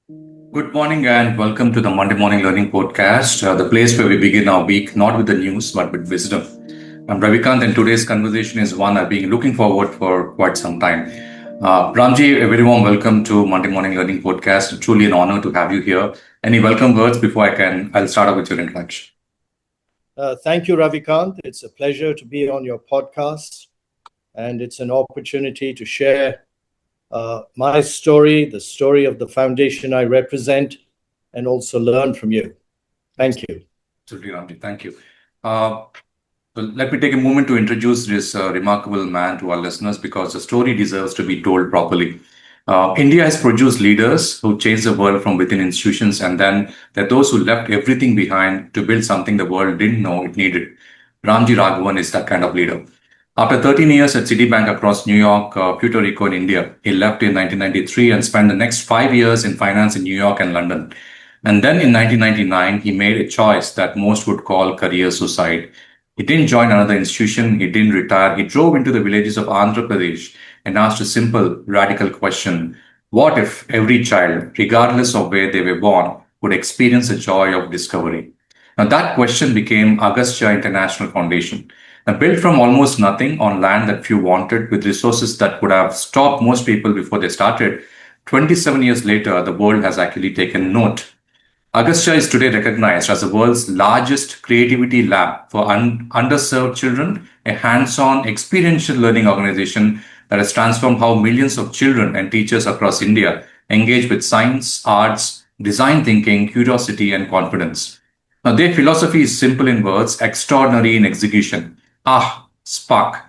Good morning and welcome to the Monday Morning Learning Podcast, the place where we begin our week not with the news but with wisdom. I'm Ravikant, and today's conversation is one I've been looking forward for quite some time. Ramji, a very warm welcome to Monday Morning Learning Podcast. Truly an honor to have you here. Any welcome words before I'll start off with your introduction. Thank you, Ravikant. It's a pleasure to be on your podcast, and it's an opportunity to share my story, the story of the foundation I represent, and also learn from you. Thank you. Absolutely, Ramji. Thank you. Let me take a moment to introduce this remarkable man to our listeners because the story deserves to be told properly. India has produced leaders who changed the world from within institutions, and then there are those who left everything behind to build something the world didn't know it needed. Ramji Raghavan is that kind of leader. After 13 years at Citibank across New York, Puerto Rico, and India, he left in 1993 and spent the next 5 years in finance in New York and London. And then in 1999, he made a choice that most would call career suicide. He didn't join another institution, he didn't retire, he drove into the villages of Andhra Pradesh and asked a simple, radical question. What if every child, regardless of where they were born, would experience the joy of discovery? Now that question became Agastya International Foundation. Now, built from almost nothing on land that few wanted, with resources that could have stopped most people before they started, 27 years later, the world has actually taken note. Agastya is today recognized as the world's largest creativity lab for underserved children, a hands-on experiential learning organization that has transformed how millions of children and teachers across India engage with science, arts, design thinking, curiosity, and confidence. Now, their philosophy is simple in words, extraordinary in execution. Spark.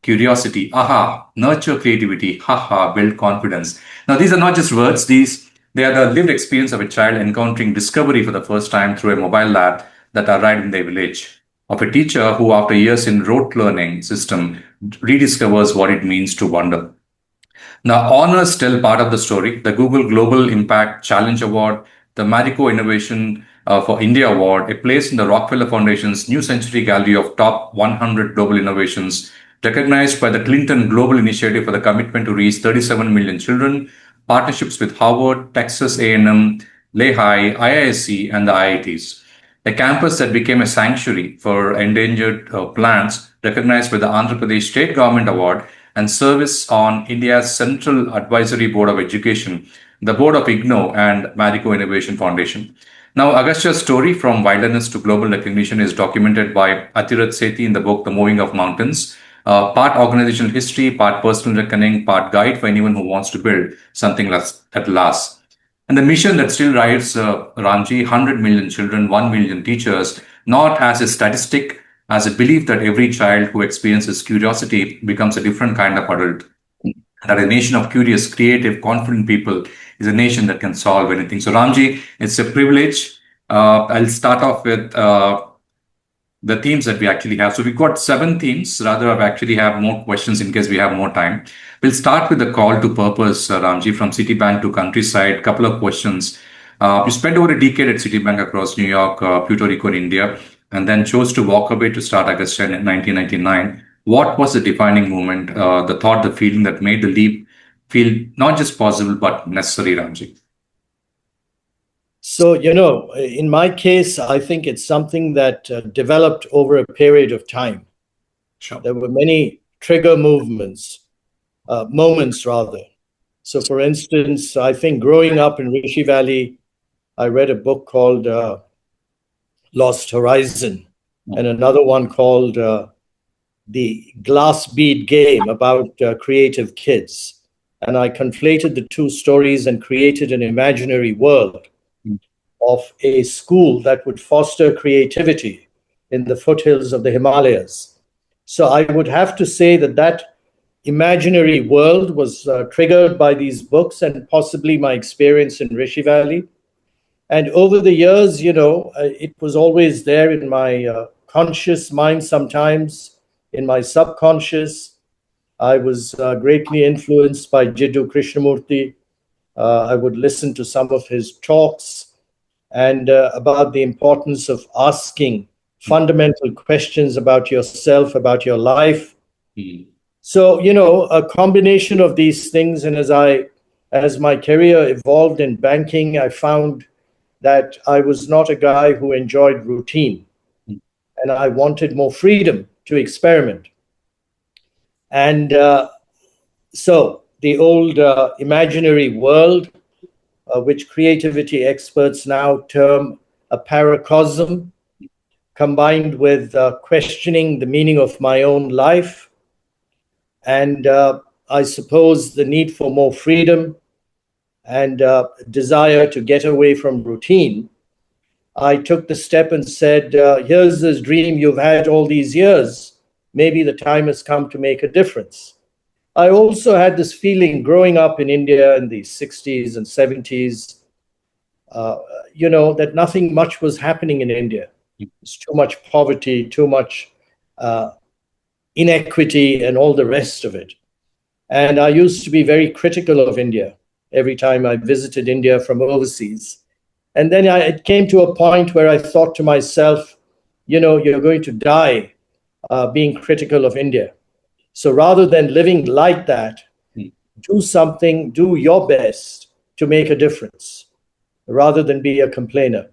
Curiosity. Aha. Nurture creativity. Haha. Build confidence. Now, these are not just words. They are the lived experience of a child encountering discovery for the first time through a mobile lab that arrived in their village. Of a teacher who, after years in rote learning system, rediscovers what it means to wonder. Now, honors tell part of the story. The Google Global Impact Challenge Award, the Marico Innovation for India Award, a place in the Rockefeller Foundation's New Century Gallery of Top 100 Global Innovations, recognized by the Clinton Global Initiative for the commitment to reach 37 million children, partnerships with Harvard, Texas A&M, Lehigh, IISc, and the IITs. A campus that became a sanctuary for endangered plants, recognized by the Andhra Pradesh State Government Award, and service on India's Central Advisory Board of Education, the Board of IGNO, and Marico Innovation Foundation. Now, Agastya's story from wilderness to global recognition is documented by Athirat Sethi in the book The Moving of Mountains, part organizational history, part personal reckoning, part guide for anyone who wants to build something that lasts. And the mission that still drives Ramji, 100 million children, 1 million teachers, not as a statistic, as a belief that every child who experiences curiosity becomes a different kind of adult. That a nation of curious, creative, confident people is a nation that can solve anything. So, Ramji, it's a privilege. I'll start off with the themes that we actually have. So we've got 7 themes. Rather, I actually have more questions in case we have more time. We'll start with the call to purpose, Ramji, from Citibank to countryside. Couple of questions. You spent over a decade at Citibank across New York, Puerto Rico, and India, and then chose to walk away to start Agastya in 1999. What was the defining moment, the thought, the feeling that made the leap feel not just possible, but necessary, Ramji? So, in my case, I think it's something that developed over a period of time. Sure. There were many trigger moments rather. So, for instance, I think growing up in Rishi Valley, I read a book called Lost Horizon and another one called The Glass Bead Game about creative kids. And I conflated the two stories and created an imaginary world of a school that would foster creativity in the foothills of the Himalayas. So I would have to say that imaginary world was triggered by these books and possibly my experience in Rishi Valley. And over the years, it was always there in my conscious mind sometimes, in my subconscious. I was greatly influenced by Jiddu Krishnamurti. I would listen to some of his talks and about the importance of asking fundamental questions about yourself, about your life. So, a combination of these things. And as as my career evolved in banking, I found that I was not a guy who enjoyed routine, and I wanted more freedom to experiment. And so the old imaginary world, which creativity experts now term a paracosm, combined with questioning the meaning of my own life, and I suppose the need for more freedom and desire to get away from routine, I took the step and said, here's this dream you've had all these years. Maybe the time has come to make a difference. I also had this feeling growing up in India in the 60s and 70s, that nothing much was happening in India. It's too much poverty, too much inequity, and all the rest of it. And I used to be very critical of India every time I visited India from overseas. And then it came to a point where I thought to myself, you're going to die being critical of India. So rather than living like that, do something, do your best to make a difference, rather than be a complainer.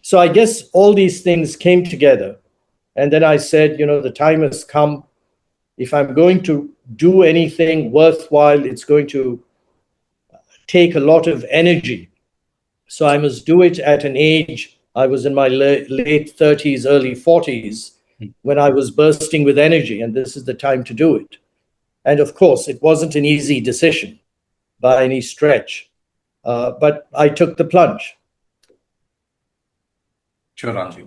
So I guess all these things came together. And then I said, the time has come. If I'm going to do anything worthwhile, it's going to take a lot of energy. So I must do it at an age, I was in my late 30s, early 40s, when I was bursting with energy, and this is the time to do it. And of course, it wasn't an easy decision by any stretch, but I took the plunge. Sure, Ranji.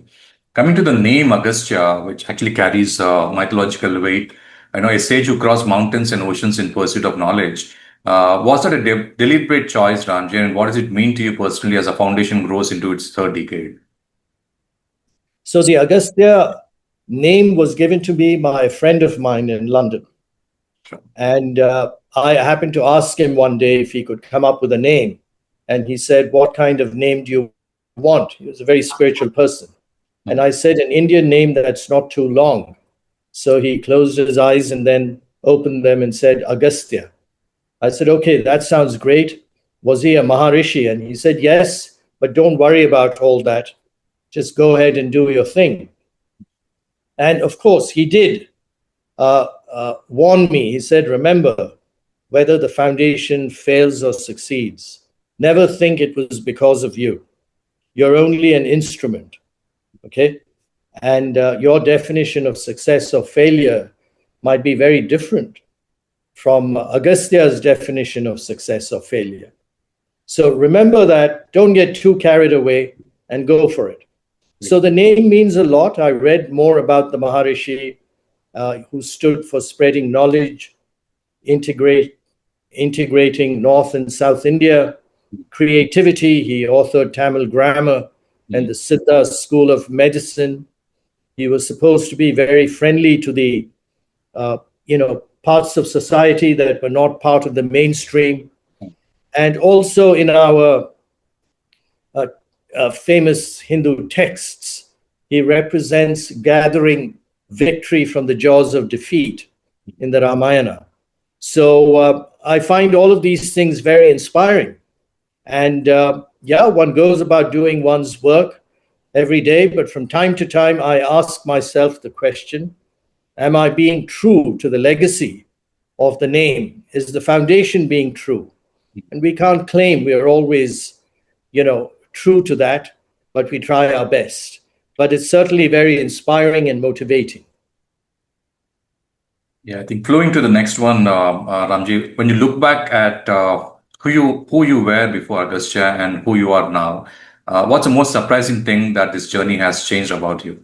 Coming to the name Agastya, which actually carries mythological weight, I know a sage who crossed mountains and oceans in pursuit of knowledge. Was that a deliberate choice, Ranji, and what does it mean to you personally as a foundation grows into its third decade? So the Agastya name was given to me by a friend of mine in London. Sure. And I happened to ask him one day if he could come up with a name. And he said, what kind of name do you want? He was a very spiritual person. And I said, an Indian name that's not too long. So he closed his eyes and then opened them and said, Agastya. I said, okay, that sounds great. Was he a Maharishi? And he said, yes, but don't worry about all that. Just go ahead and do your thing. And of course, he did warn me. He said, remember, whether the foundation fails or succeeds, never think it was because of you. You're only an instrument, okay? And your definition of success or failure might be very different from Agastya's definition of success or failure. So remember that, don't get too carried away and go for it. So the name means a lot. I read more about the Maharishi who stood for spreading knowledge, integrating North and South India, creativity. He authored Tamil grammar and the Siddha school of medicine. He was supposed to be very friendly to the, parts of society that were not part of the mainstream. And also in our famous Hindu texts, he represents gathering victory from the jaws of defeat in the Ramayana. So I find all of these things very inspiring. And one goes about doing one's work every day, but from time to time, I ask myself the question, am I being true to the legacy of the name? Is the foundation being true? And we can't claim we are always, true to that, but we try our best. But it's certainly very inspiring and motivating. Yeah, I think flowing to the next one, Ramji, when you look back at who you were before Agastya and who you are now, what's the most surprising thing that this journey has changed about you?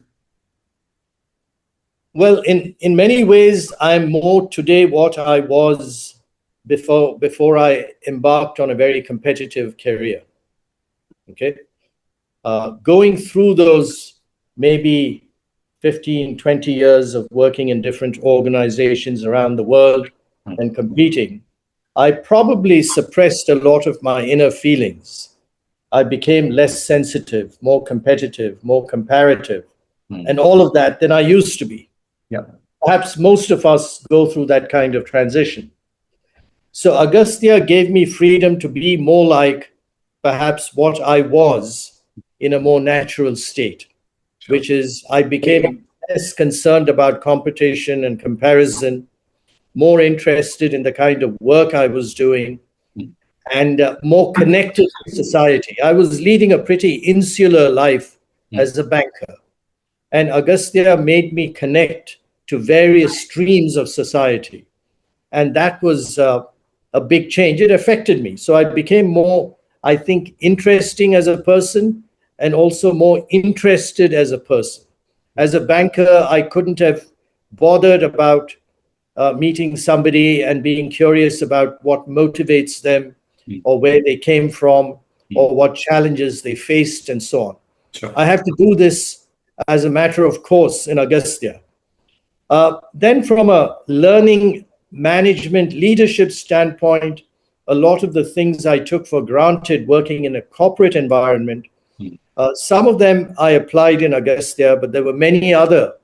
Well, in many ways, I'm more today what I was before I embarked on a very competitive career. Okay, going through those maybe 15, 20 years of working in different organizations around the world and competing, I probably suppressed a lot of my inner feelings. I became less sensitive, more competitive, more comparative, and all of that than I used to be. Yeah. Perhaps most of us go through that kind of transition. So Agastya gave me freedom to be more like perhaps what I was in a more natural state, which is I became less concerned about competition and comparison, more interested in the kind of work I was doing, and more connected to society. I was leading a pretty insular life as a banker, and Agastya made me connect to various streams of society. And that was a big change. It affected me. So I became more, I think, interesting as a person and also more interested as a person. As a banker, I couldn't have bothered about meeting somebody and being curious about what motivates them or where they came from or what challenges they faced and so on. Sure. I have to do this as a matter of course in Agastya. Then from a learning management leadership standpoint, a lot of the things I took for granted working in a corporate environment, some of them I applied in Agastya, but there were many other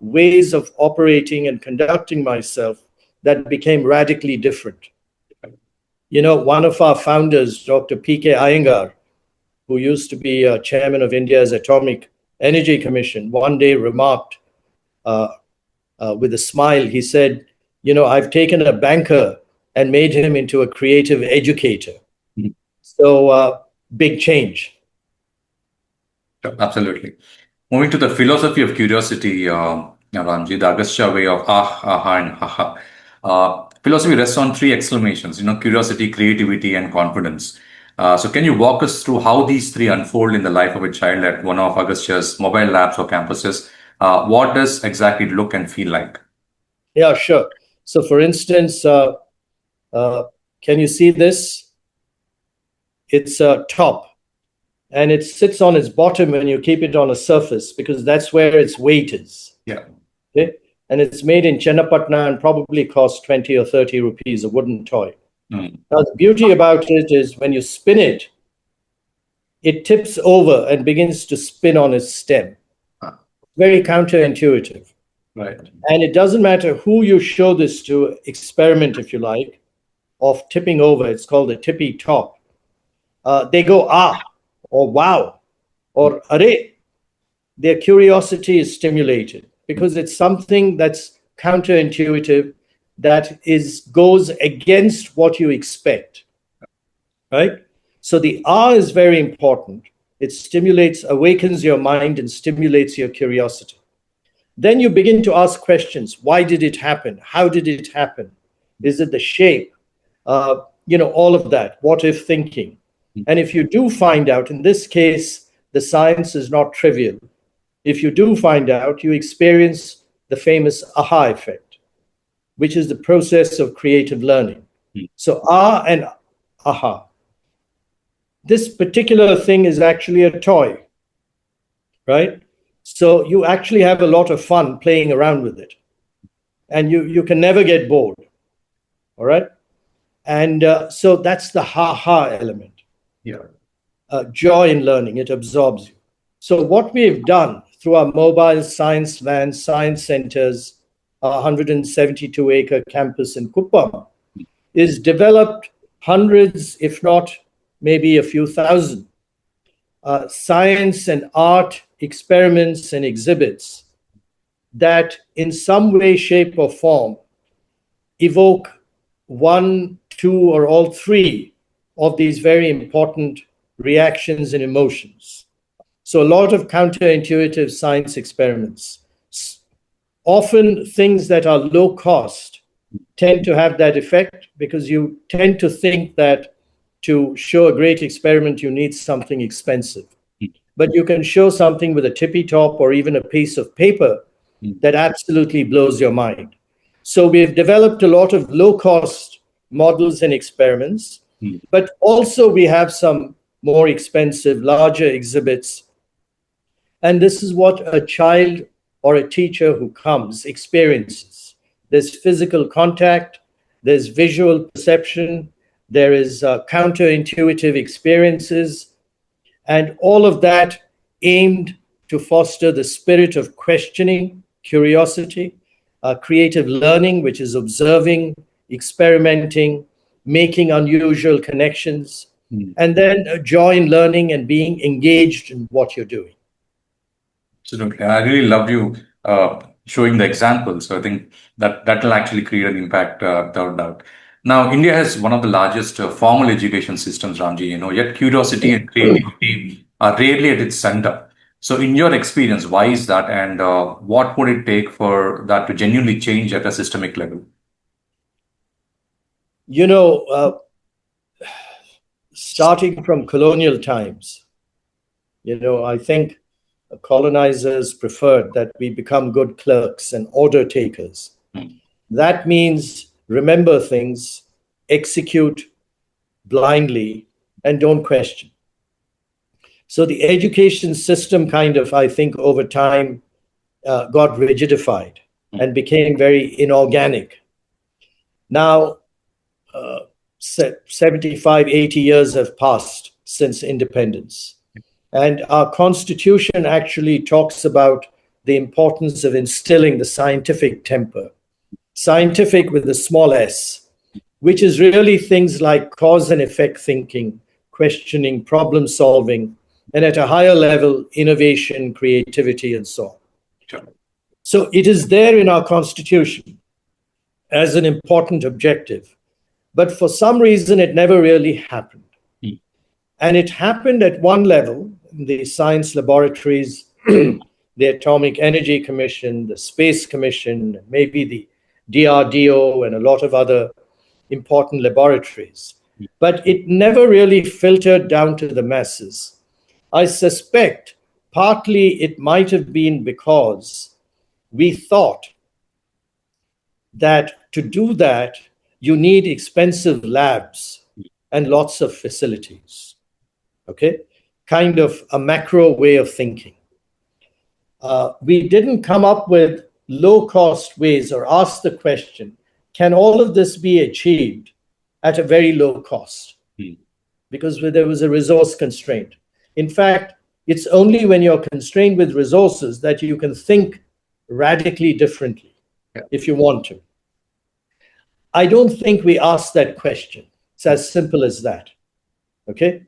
ways of operating and conducting myself that became radically different. You know, one of our founders, Dr. P.K. Iyengar, who used to be chairman of India's Atomic Energy Commission, one day remarked with a smile, he said, you know, I've taken a banker and made him into a creative educator. So big change. Absolutely. Moving to the philosophy of curiosity, Ramji, the Agastya way of aha, and haha. Philosophy rests on three exclamations, curiosity, creativity, and confidence. So can you walk us through how these three unfold in the life of a child at one of Agastya's mobile labs or campuses? What does exactly look and feel like? Yeah, sure. So for instance, can you see this? It's a top. And it sits on its bottom when you keep it on a surface because that's where its weight is. Yeah. Okay? And it's made in Chennapatna and probably costs 20 or 30 rupees, a wooden toy. Now, the beauty about it is when you spin it, it tips over and begins to spin on its stem. Very counterintuitive. Right. And it doesn't matter who you show this to, experiment, if you like, of tipping over. It's called a tippy top. They go, ah, or wow, or are. Their curiosity is stimulated because it's something that's counterintuitive, that goes against what you expect, right? So the R is very important. It stimulates, awakens your mind and stimulates your curiosity. Then you begin to ask questions. Why did it happen? How did it happen? Is it the shape? All of that, what if thinking. And if you do find out, in this case, the science is not trivial. If you do find out, you experience the famous aha effect, which is the process of creative learning. So ah and aha. This particular thing is actually a toy, right? So you actually have a lot of fun playing around with it. And you can never get bored, all right? And so that's the ha-ha element. Yeah. Joy in learning, it absorbs you. So what we've done through our mobile science vans, science centers, our 172-acre campus in Kuppam, is developed hundreds, if not maybe a few thousand, science and art experiments and exhibits that in some way, shape, or form evoke one, two, or all three of these very important reactions and emotions. So a lot of counterintuitive science experiments. Often things that are low cost tend to have that effect because you tend to think that to show a great experiment, you need something expensive. But you can show something with a tippy top or even a piece of paper that absolutely blows your mind. So we've developed a lot of low cost models and experiments, but also we have some more expensive, larger exhibits. And this is what a child or a teacher who comes experiences. There's physical contact, there's visual perception, there is counterintuitive experiences, and all of that aimed to foster the spirit of questioning, curiosity, creative learning, which is observing, experimenting, making unusual connections, and then a joy in learning and being engaged in what you're doing. Absolutely. I really loved you showing the examples. So I think that will actually create an impact, without doubt. Now, India has one of the largest formal education systems, Ramji, yet curiosity and creativity are rarely at its center. So in your experience, why is that? And what would it take for that to genuinely change at a systemic level? Starting from colonial times, I think colonizers preferred that we become good clerks and order takers. That means remember things, execute blindly, and don't question. So the education system kind of, I think, over time got rigidified and became very inorganic. Now, 75, 80 years have passed since independence. And our constitution actually talks about the importance of instilling the scientific temper, scientific with a small s, which is really things like cause and effect thinking, questioning, problem solving, and at a higher level, innovation, creativity, and so on. Sure. So it is there in our constitution as an important objective. But for some reason, it never really happened. And it happened at one level, the science laboratories, the Atomic Energy Commission, the Space Commission, maybe the DRDO, and a lot of other important laboratories. But it never really filtered down to the masses. I suspect partly it might have been because we thought that to do that, you need expensive labs and lots of facilities. Okay? Kind of a macro way of thinking. We didn't come up with low-cost ways or ask the question, can all of this be achieved at a very low cost? Because there was a resource constraint. In fact, it's only when you're constrained with resources that you can think radically differently, if you want to. I don't think we asked that question. It's as simple as that. Okay?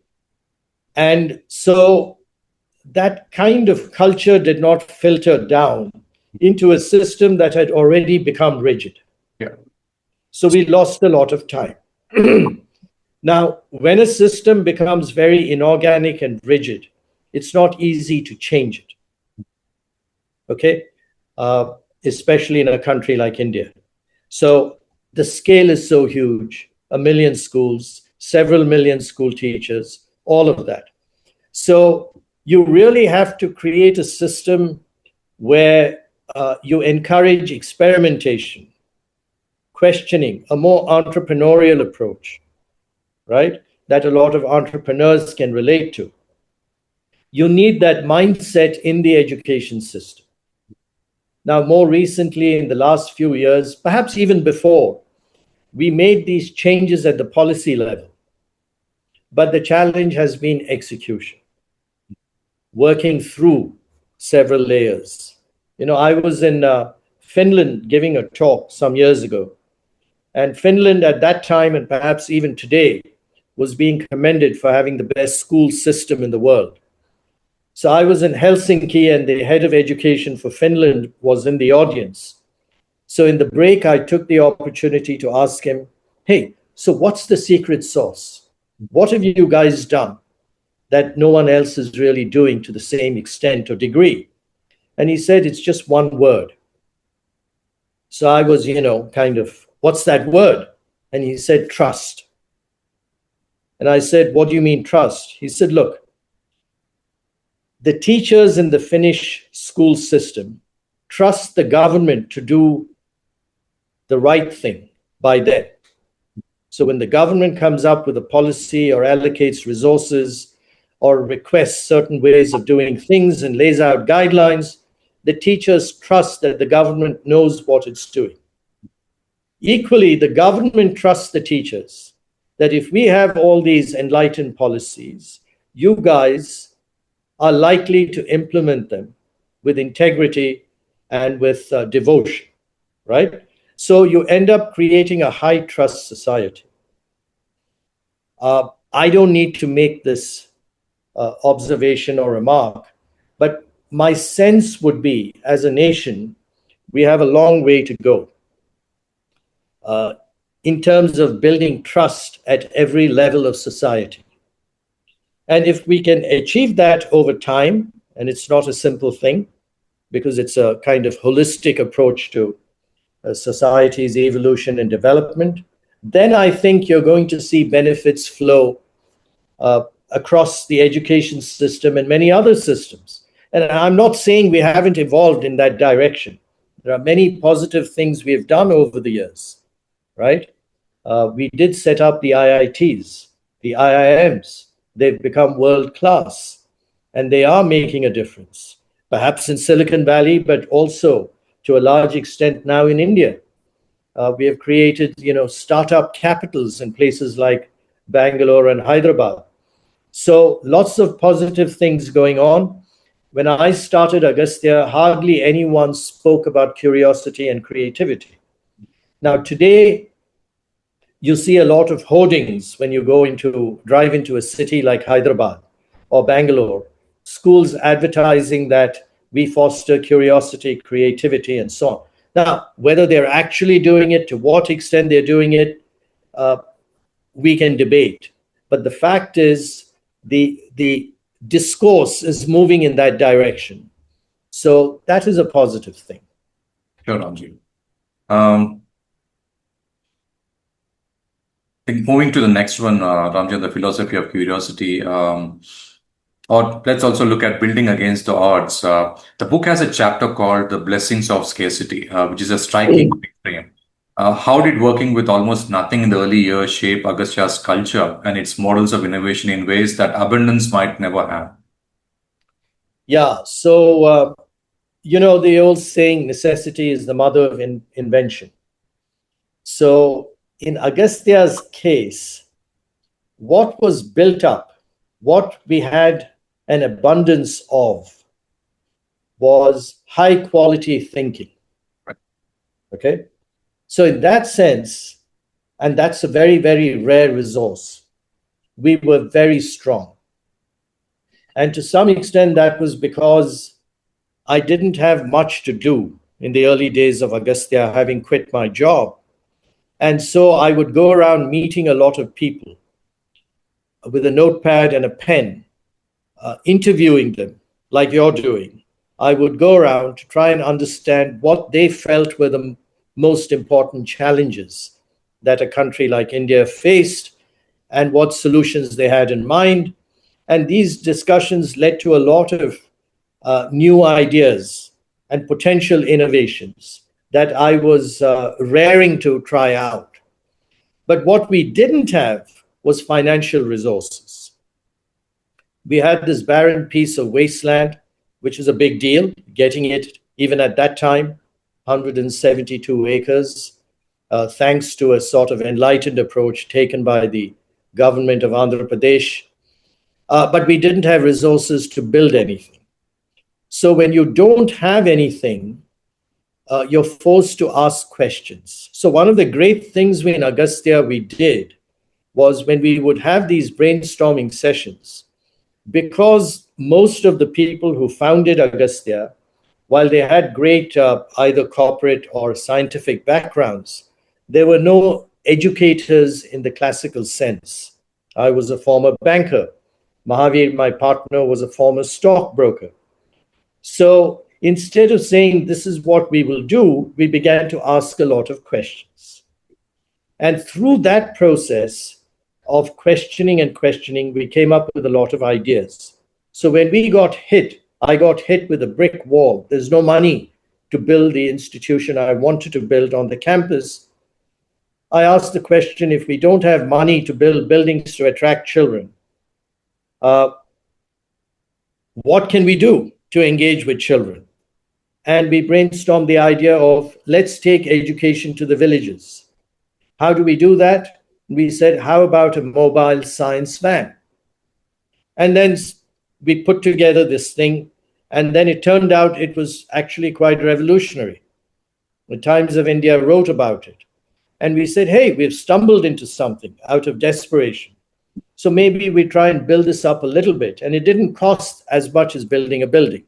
And so that kind of culture did not filter down into a system that had already become rigid. Yeah. So we lost a lot of time. Now, when a system becomes very inorganic and rigid, it's not easy to change it. Okay? Especially in a country like India. So the scale is so huge, 1 million schools, several million school teachers, all of that. So you really have to create a system where you encourage experimentation, questioning, a more entrepreneurial approach, right? That a lot of entrepreneurs can relate to. You need that mindset in the education system. Now, more recently, in the last few years, perhaps even before, we made these changes at the policy level. But the challenge has been execution, working through several layers. I was in Finland giving a talk some years ago. And Finland at that time, and perhaps even today, was being commended for having the best school system in the world. So I was in Helsinki, and the head of education for Finland was in the audience. So in the break, I took the opportunity to ask him, hey, so what's the secret sauce? What have you guys done that no one else is really doing to the same extent or degree? And he said, it's just one word. So I was, kind of, what's that word? And he said, trust. And I said, what do you mean trust? He said, look, the teachers in the Finnish school system trust the government to do the right thing by them. So when the government comes up with a policy or allocates resources or requests certain ways of doing things and lays out guidelines, the teachers trust that the government knows what it's doing. Equally, the government trusts the teachers that if we have all these enlightened policies, you guys are likely to implement them with integrity and with devotion, right? So you end up creating a high trust society. I don't need to make this observation or remark, but my sense would be, as a nation, we have a long way to go in terms of building trust at every level of society. And if we can achieve that over time, and it's not a simple thing, because it's a kind of holistic approach to society's evolution and development, then I think you're going to see benefits flow across the education system and many other systems. And I'm not saying we haven't evolved in that direction. There are many positive things we have done over the years, right? We did set up the IITs, the IIMs. They've become world class, and they are making a difference, perhaps in Silicon Valley, but also to a large extent now in India. We have created, startup capitals in places like Bangalore and Hyderabad. So lots of positive things going on. When I started Agastya, hardly anyone spoke about curiosity and creativity. Now today, you see a lot of hoardings when you drive into a city like Hyderabad or Bangalore, schools advertising that we foster curiosity, creativity, and so on. Now, whether they're actually doing it, to what extent they're doing it, we can debate. But the fact is, the discourse is moving in that direction. So that is a positive thing. Sure, Ramji. Moving to the next one, Ramji, the philosophy of curiosity. Or let's also look at building against the odds. The book has a chapter called The Blessings of Scarcity, which is a striking frame. How did working with almost nothing in the early years shape Agastya's culture and its models of innovation in ways that abundance might never have? Yeah, so, the old saying, necessity is the mother of invention. So in Agastya's case, what was built up, what we had an abundance of, was high quality thinking. Okay? So in that sense, and that's a very, very rare resource, we were very strong. And to some extent, that was because I didn't have much to do in the early days of Agastya, having quit my job. And so I would go around meeting a lot of people with a notepad and a pen, interviewing them like you're doing. I would go around to try and understand what they felt were the most important challenges that a country like India faced and what solutions they had in mind. And these discussions led to a lot of new ideas and potential innovations that I was raring to try out. But what we didn't have was financial resources. We had this barren piece of wasteland, which is a big deal, getting it, even at that time, 172 acres, thanks to a sort of enlightened approach taken by the government of Andhra Pradesh. But we didn't have resources to build anything. So when you don't have anything, you're forced to ask questions. So one of the great things in Agastya we did was when we would have these brainstorming sessions, because most of the people who founded Agastya, while they had great either corporate or scientific backgrounds, there were no educators in the classical sense. I was a former banker. Mahavir, my partner, was a former stockbroker. So instead of saying this is what we will do, we began to ask a lot of questions. And through that process of questioning and questioning, we came up with a lot of ideas. So when we got hit, I got hit with a brick wall. There's no money to build the institution I wanted to build on the campus. I asked the question, if we don't have money to build buildings to attract children, what can we do to engage with children? And we brainstormed the idea of, let's take education to the villages. How do we do that? We said, how about a mobile science van? And then we put together this thing, and then it turned out it was actually quite revolutionary. The Times of India wrote about it. And we said, hey, we've stumbled into something out of desperation. So maybe we try and build this up a little bit. And it didn't cost as much as building a building.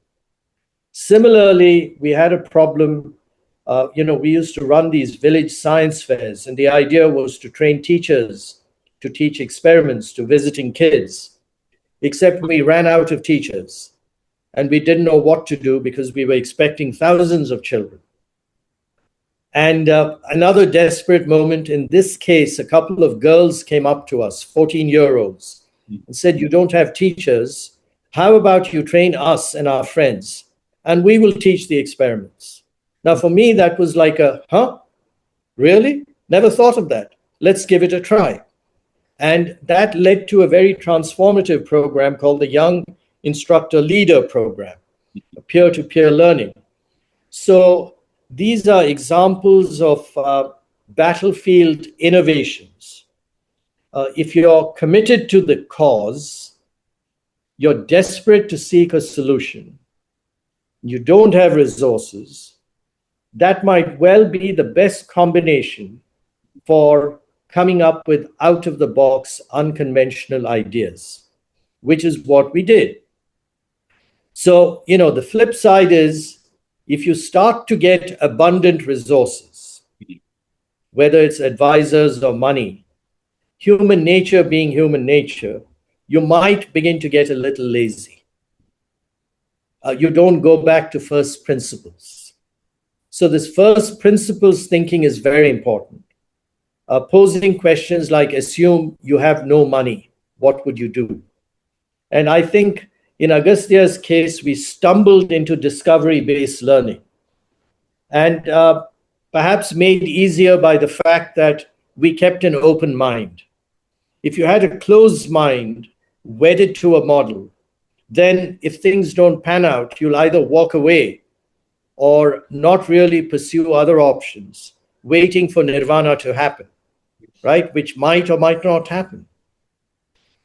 Similarly, we had a problem. We used to run these village science fairs, and the idea was to train teachers to teach experiments to visiting kids, except we ran out of teachers and we didn't know what to do because we were expecting thousands of children. And another desperate moment, in this case, a couple of girls came up to us, 14-year-olds, and said, "You don't have teachers. How about you train us and our friends, and we will teach the experiments?" Now, for me, that was like really? Never thought of that. Let's give it a try. And that led to a very transformative program called the Young Instructor Leader Program, a peer-to-peer learning. So these are examples of battlefield innovations. If you're committed to the cause, you're desperate to seek a solution, you don't have resources, that might well be the best combination for coming up with out-of-the-box, unconventional ideas, which is what we did. So, the flip side is, if you start to get abundant resources, whether it's advisors or money, human nature being human nature, you might begin to get a little lazy. You don't go back to first principles. So this first principles thinking is very important. Posing questions like, assume you have no money, what would you do? And I think in Agastya's case, we stumbled into discovery-based learning, and perhaps made easier by the fact that we kept an open mind. If you had a closed mind, wedded to a model, then if things don't pan out, you'll either walk away or not really pursue other options, waiting for nirvana to happen, right? Which might or might not happen.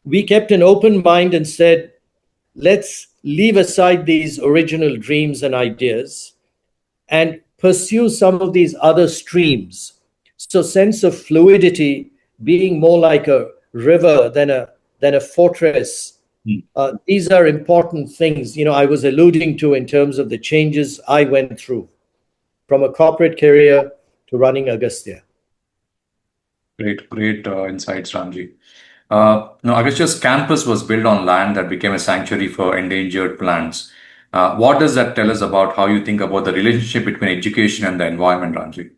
We kept an open mind and said, let's leave aside these original dreams and ideas and pursue some of these other streams. So sense of fluidity, being more like a river than a fortress. These are important things, I was alluding to in terms of the changes I went through from a corporate career to running Agastya. Great insights, Ramji. Agastya's campus was built on land that became a sanctuary for endangered plants. What does that tell us about how you think about the relationship between education and the environment, Ramji?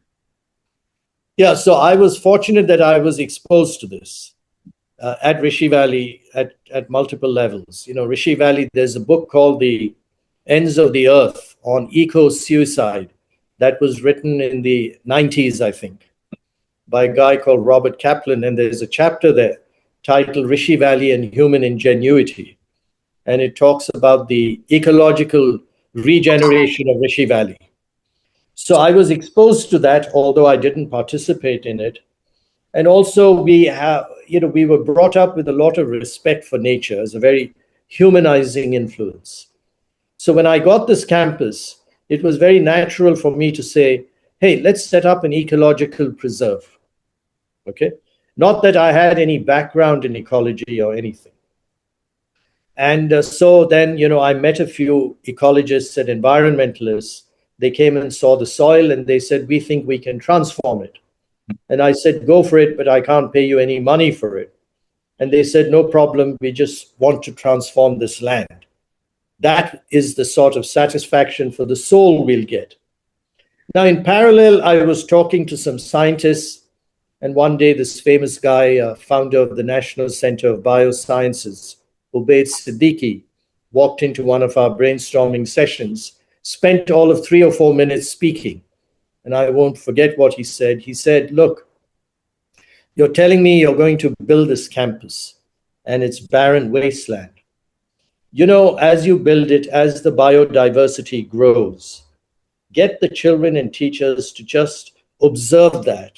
Yeah, so I was fortunate that I was exposed to this at Rishi Valley at multiple levels. Rishi Valley, there's a book called The Ends of the Earth on eco-suicide that was written in the 90s, I think, by a guy called Robert Kaplan. And there's a chapter there titled Rishi Valley and Human Ingenuity. And it talks about the ecological regeneration of Rishi Valley. So I was exposed to that, although I didn't participate in it. And also we were brought up with a lot of respect for nature as a very humanizing influence. So when I got this campus, it was very natural for me to say, hey, let's set up an ecological preserve. Okay? Not that I had any background in ecology or anything. And so then, I met a few ecologists and environmentalists. They came and saw the soil and they said, we think we can transform it. And I said, go for it, but I can't pay you any money for it. And they said, no problem, we just want to transform this land. That is the sort of satisfaction for the soul we'll get. Now, in parallel, I was talking to some scientists, and one day this famous guy, founder of the National Center of Biosciences, Ubaid Siddiqui, walked into one of our brainstorming sessions, spent all of 3 or 4 minutes speaking. And I won't forget what he said. He said, look, you're telling me you're going to build this campus and it's barren wasteland. As you build it, as the biodiversity grows, get the children and teachers to just observe that,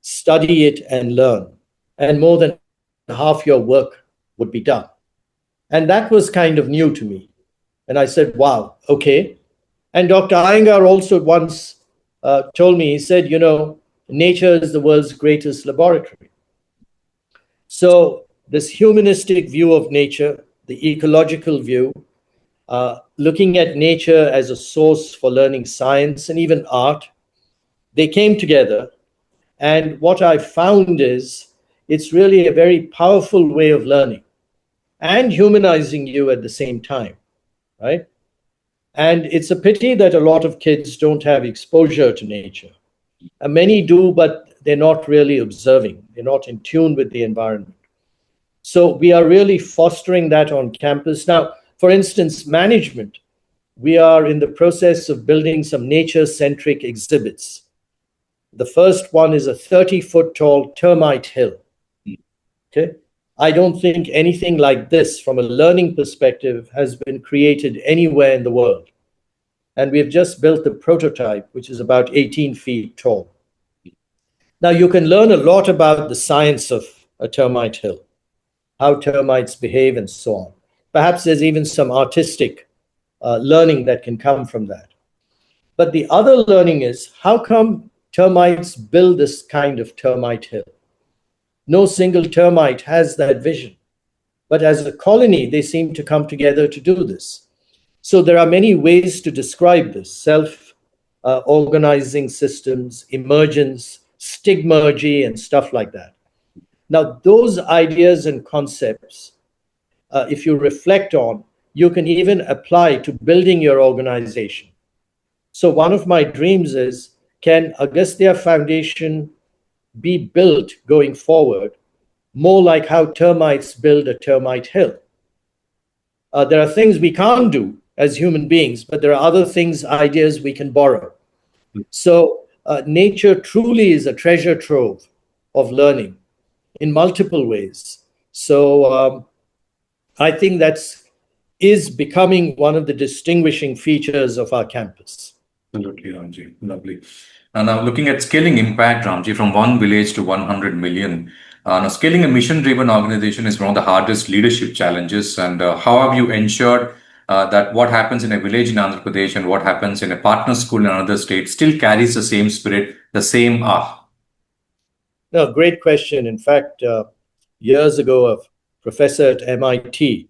study it and learn. And more than half your work would be done. And that was kind of new to me. And I said, wow, okay. And Dr. Iyengar also once told me, he said, nature is the world's greatest laboratory. So this humanistic view of nature, the ecological view, looking at nature as a source for learning science and even art, they came together. And what I found is it's really a very powerful way of learning and humanizing you at the same time, right? And it's a pity that a lot of kids don't have exposure to nature. And many do, but they're not really observing. They're not in tune with the environment. So we are really fostering that on campus. Now, for instance, management, we are in the process of building some nature-centric exhibits. The first one is a 30-foot tall termite hill. Okay. I don't think anything like this from a learning perspective has been created anywhere in the world. And we've just built the prototype, which is about 18 feet tall. Now, you can learn a lot about the science of a termite hill, how termites behave and so on. Perhaps there's even some artistic learning that can come from that. But the other learning is, how come termites build this kind of termite hill? No single termite has that vision. But as a colony, they seem to come together to do this. So there are many ways to describe this: self-organizing systems, emergence, stigmergy, and stuff like that. Now, those ideas and concepts, if you reflect on, you can even apply to building your organization. So one of my dreams is, can Agastya Foundation be built going forward more like how termites build a termite hill? There are things we can't do as human beings, but there are other things, ideas we can borrow. So nature truly is a treasure trove of learning in multiple ways. So I think is becoming one of the distinguishing features of our campus. Absolutely, Ramji. Lovely. And now looking at scaling impact, Ramji, from 1 village to 100 million. Now, scaling a mission-driven organization is one of the hardest leadership challenges. And how have you ensured that what happens in a village in Andhra Pradesh and what happens in a partner school in another state still carries the same spirit, the same awe? No, great question. In fact, years ago, a professor at MIT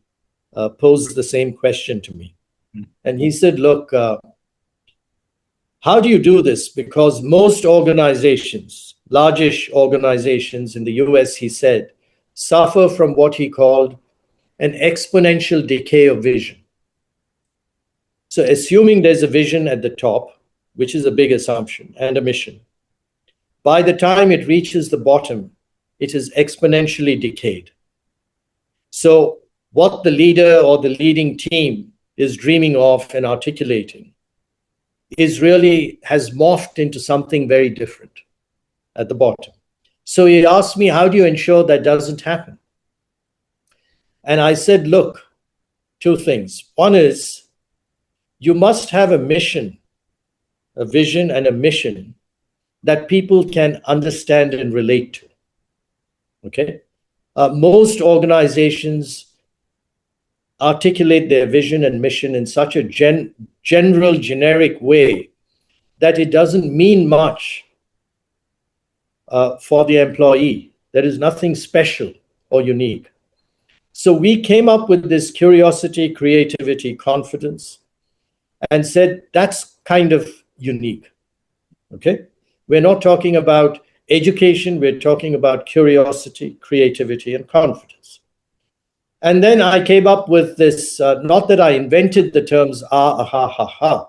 posed the same question to me. And he said, look, how do you do this? Because most organizations, largish organizations in the US, he said, suffer from what he called an exponential decay of vision. So assuming there's a vision at the top, which is a big assumption, and a mission, by the time it reaches the bottom, it is exponentially decayed. So what the leader or the leading team is dreaming of and articulating has morphed into something very different at the bottom. So he asked me, how do you ensure that doesn't happen? And I said, look, two things. One is, you must have a mission, a vision and a mission that people can understand and relate to. Okay? Most organizations articulate their vision and mission in such a general, generic way that it doesn't mean much for the employee. There is nothing special or unique. So we came up with this curiosity, creativity, confidence, and said that's kind of unique. Okay? We're not talking about education, we're talking about curiosity, creativity, and confidence. And then I came up with this, not that I invented the terms aha, ha, ha.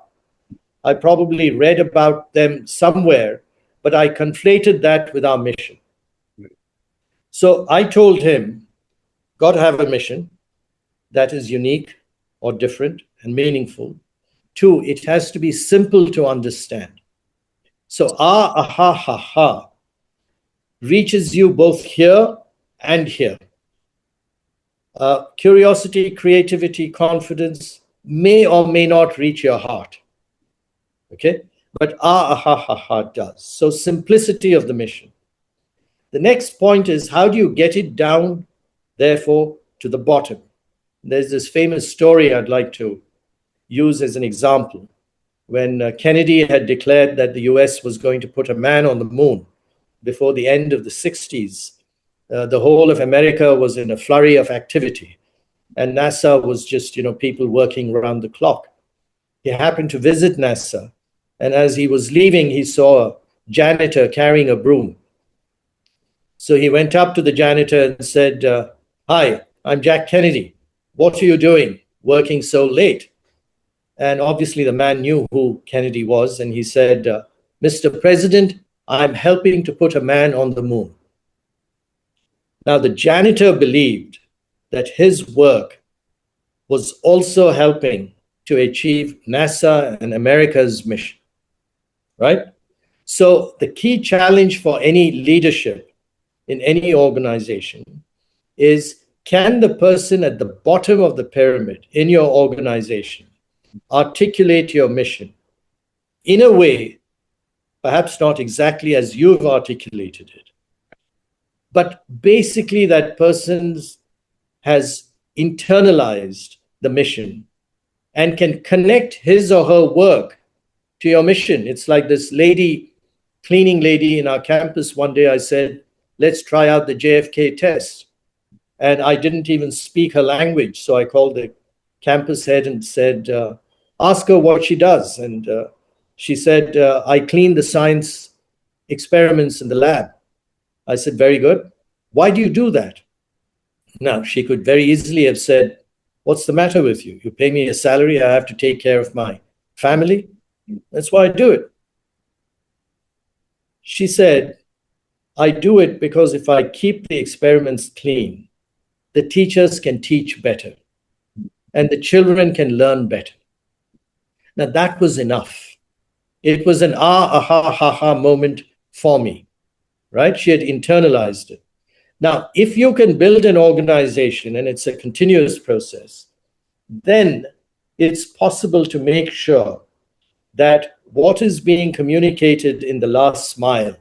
I probably read about them somewhere, but I conflated that with our mission. So I told him, got to have a mission that is unique or different and meaningful. Two, it has to be simple to understand. So aha, ha, ha reaches you both here and here. Curiosity, creativity, confidence may or may not reach your heart. Okay? But aha, ha, ha does. So simplicity of the mission. The next point is, how do you get it down, therefore, to the bottom? There's this famous story I'd like to use as an example. When Kennedy had declared that the US was going to put a man on the moon before the end of the 60s, The whole of America was in a flurry of activity, and NASA was just, people working around the clock. He happened to visit NASA, and as he was leaving, he saw a janitor carrying a broom. So he went up to the janitor and said, "Hi, I'm Jack Kennedy. What are you doing working so late?" And obviously the man knew who Kennedy was, and he said, "Mr. President, I'm helping to put a man on the moon." Now, the janitor believed that his work was also helping to achieve NASA and America's mission, right? So the key challenge for any leadership in any organization is, can the person at the bottom of the pyramid in your organization articulate your mission in a way, perhaps not exactly as you've articulated it, but basically that person has internalized the mission and can connect his or her work to your mission. It's like this cleaning lady in our campus. One day I said, "Let's try out the JFK test." And I didn't even speak her language. So I called the campus head and said, "Ask her what she does." And she said, "I clean the science experiments in the lab." I said, "Very good. Why do you do that?" Now, she could very easily have said, "What's the matter with you? You pay me a salary. I have to take care of my family. That's why I do it." She said, "I do it because if I keep the experiments clean, the teachers can teach better and the children can learn better." Now, that was enough. It was an aha, ha, ha moment for me, right? She had internalized it. Now, if you can build an organization, and it's a continuous process, then it's possible to make sure that what is being communicated in the last mile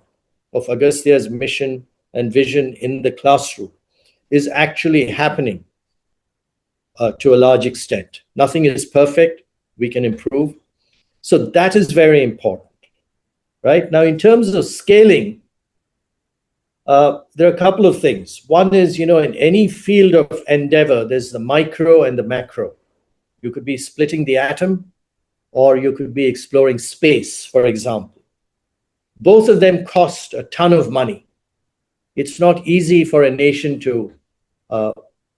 of Agastya's mission and vision in the classroom is actually happening to a large extent. Nothing is perfect. We can improve. So that is very important, right? Now, in terms of scaling, there are a couple of things. One is, in any field of endeavor, there's the micro and the macro. You could be splitting the atom, or you could be exploring space, for example. Both of them cost a ton of money. It's not easy for a nation to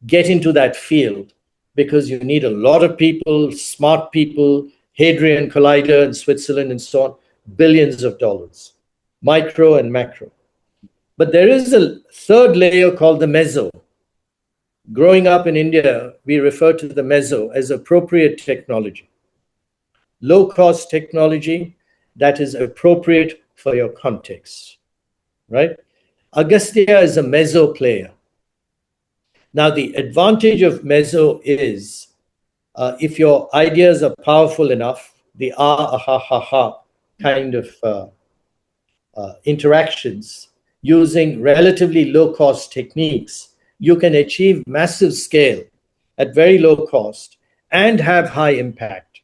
get into that field because you need a lot of people, smart people, Hadrian Collider in Switzerland and so on, billions of dollars, micro and macro. But there is a third layer called the meso. Growing up in India, we refer to the meso as appropriate technology. Low-cost technology that is appropriate for your context, right? Agastya is a meso player. Now, the advantage of meso is if your ideas are powerful enough, the ha, ha, ha kind of interactions, using relatively low-cost techniques, you can achieve massive scale at very low cost and have high impact.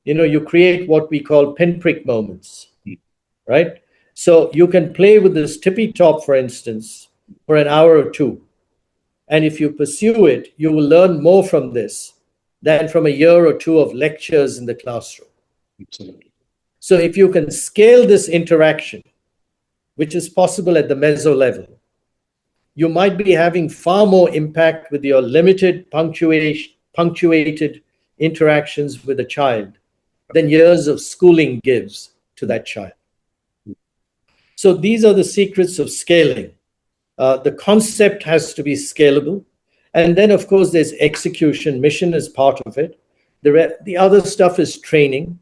You create what we call pinprick moments, right? So you can play with this tippy top, for instance, for an hour or two. And if you pursue it, you will learn more from this than from a year or two of lectures in the classroom. Absolutely. So if you can scale this interaction, which is possible at the meso level, you might be having far more impact with your limited punctuated interactions with a child than years of schooling gives to that child. So these are the secrets of scaling. The concept has to be scalable. And then, of course, there's execution. Mission is part of it. The other stuff is training,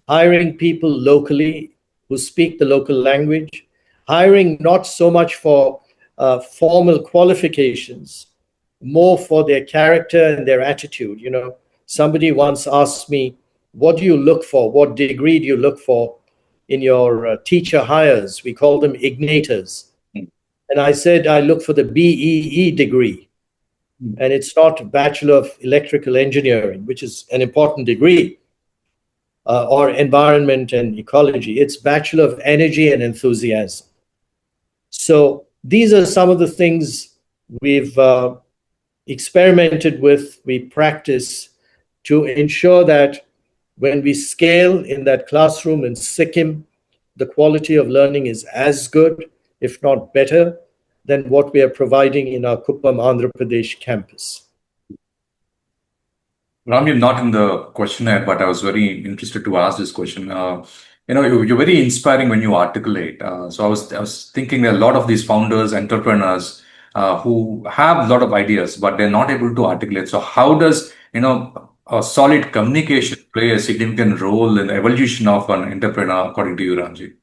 hiring people locally who speak the local language, hiring not so much for formal qualifications, more for their character and their attitude. Somebody once asked me, "What do you look for? What degree do you look for in your teacher hires?" We call them ignators. And I said, "I look for the BEE degree." And it's not Bachelor of Electrical Engineering, which is an important degree, or Environment and Ecology. It's Bachelor of Energy and Enthusiasm. So these are some of the things we've experimented with, we practice to ensure that when we scale in that classroom in Sikkim, the quality of learning is as good, if not better, than what we are providing in our Kuppam, Andhra Pradesh campus. Ram, you're not in the questionnaire, but I was very interested to ask this question. You're very inspiring when you articulate. So I was thinking that a lot of these founders, entrepreneurs, who have a lot of ideas, but they're not able to articulate. So how does, a solid communication play a significant role in the evolution of an entrepreneur, according to you, Ramji?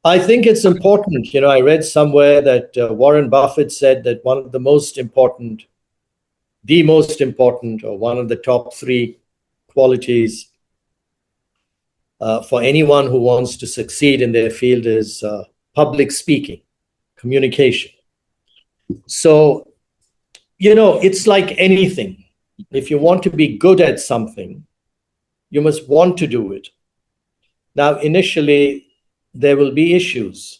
I think it's important. I read somewhere that Warren Buffett said that one of the most important, or one of the top three qualities for anyone who wants to succeed in their field is public speaking, communication. So, it's like anything. If you want to be good at something, you must want to do it. Now, initially, there will be issues.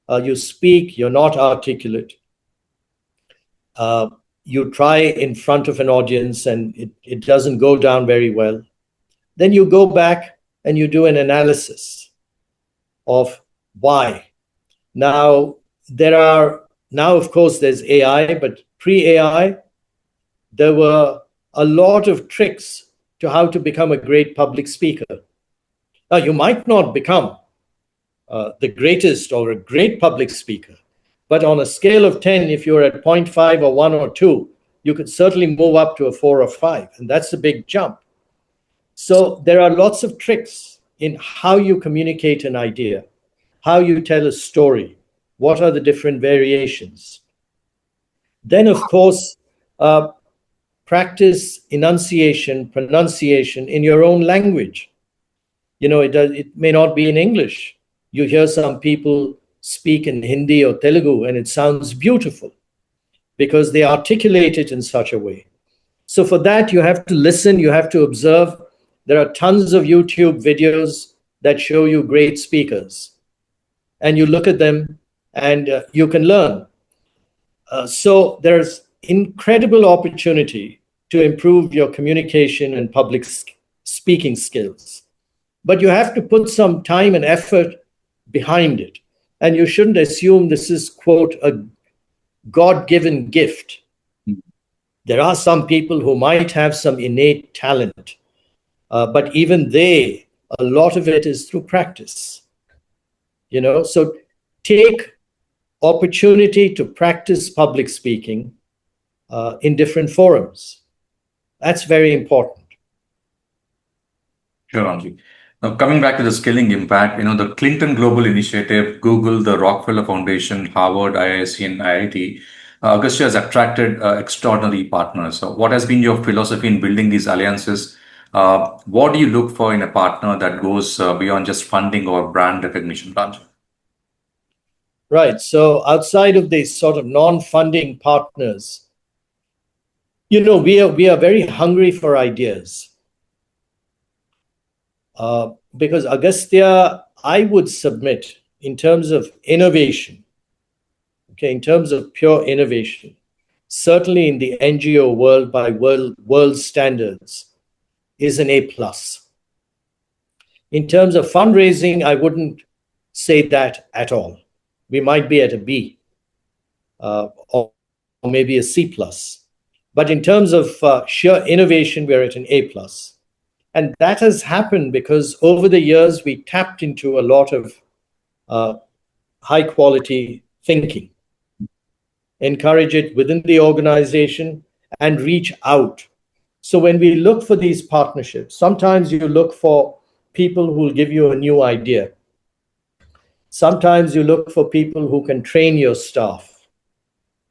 You speak, you're not articulate. You try in front of an audience and it doesn't go down very well. Then you go back and you do an analysis of why. Now, of course, there's AI, but pre-AI, there were a lot of tricks to how to become a great public speaker. Now, you might not become the greatest or a great public speaker, but on a scale of 10, if you're at 0.5 or 1 or 2, you could certainly move up to a 4 or 5, and that's a big jump. So there are lots of tricks in how you communicate an idea, how you tell a story, what are the different variations. Then, of course, practice enunciation, pronunciation in your own language. It may not be in English. You hear some people speak in Hindi or Telugu and it sounds beautiful because they articulate it in such a way. So for that, you have to listen, you have to observe. There are tons of YouTube videos that show you great speakers. And you look at them and you can learn. So there's incredible opportunity to improve your communication and public speaking skills. But you have to put some time and effort behind it. And you shouldn't assume this is, quote, a God-given gift. There are some people who might have some innate talent, but even a lot of it is through practice. So take opportunity to practice public speaking in different forums. That's very important. Sure, Ramji. Now, coming back to the skilling impact, the Clinton Global Initiative, Google, the Rockefeller Foundation, Harvard, IISc, and IIT, Agastya has attracted extraordinary partners. So what has been your philosophy in building these alliances? What do you look for in a partner that goes beyond just funding or brand recognition, Ramji? Right. So outside of these sort of non-funding partners, we are very hungry for ideas. Because Agastya, I would submit in terms of innovation, in terms of pure innovation, certainly in the NGO world by world standards, is an A+. In terms of fundraising, I wouldn't say that at all. We might be at a B or maybe a C+. But in terms of sheer innovation, we're at an A+. And that has happened because over the years, we tapped into a lot of high quality thinking, encourage it within the organization and reach out. So when we look for these partnerships, sometimes you look for people who will give you a new idea. Sometimes you look for people who can train your staff,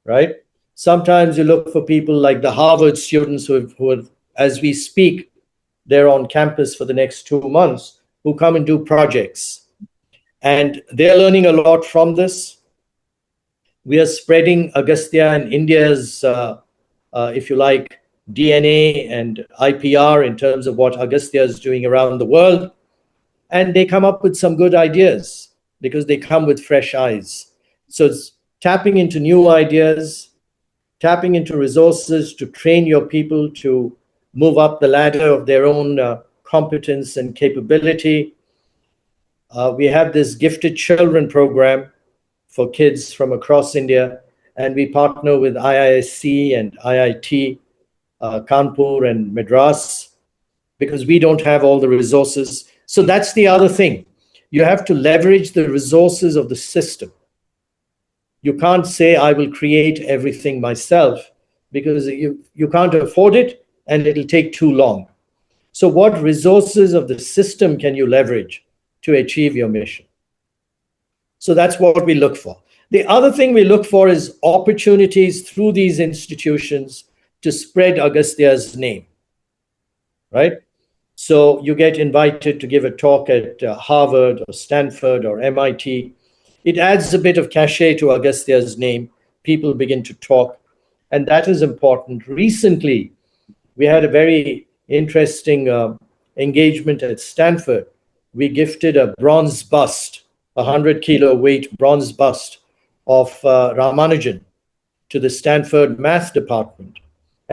right? Sometimes you look for people like the Harvard students who are, as we speak, they're on campus for the next 2 months, who come and do projects. And they're learning a lot from this. We are spreading Agastya and India's, if you like, DNA and IPR in terms of what Agastya is doing around the world. And they come up with some good ideas because they come with fresh eyes. So it's tapping into new ideas, tapping into resources to train your people to move up the ladder of their own competence and capability. We have this Gifted Children program for kids from across India, and we partner with IISc and IIT, Kanpur and Madras, because we don't have all the resources. So that's the other thing. You have to leverage the resources of the system. You can't say, I will create everything myself, because you can't afford it and it'll take too long. So what resources of the system can you leverage to achieve your mission? So that's what we look for. The other thing we look for is opportunities through these institutions to spread Agastya's name, right? So you get invited to give a talk at Harvard or Stanford or MIT. It adds a bit of cachet to Agastya's name. People begin to talk, and that is important. Recently, we had a very interesting engagement at Stanford. We gifted a bronze bust, a 100-kilo weight bronze bust of Ramanujan to the Stanford math department,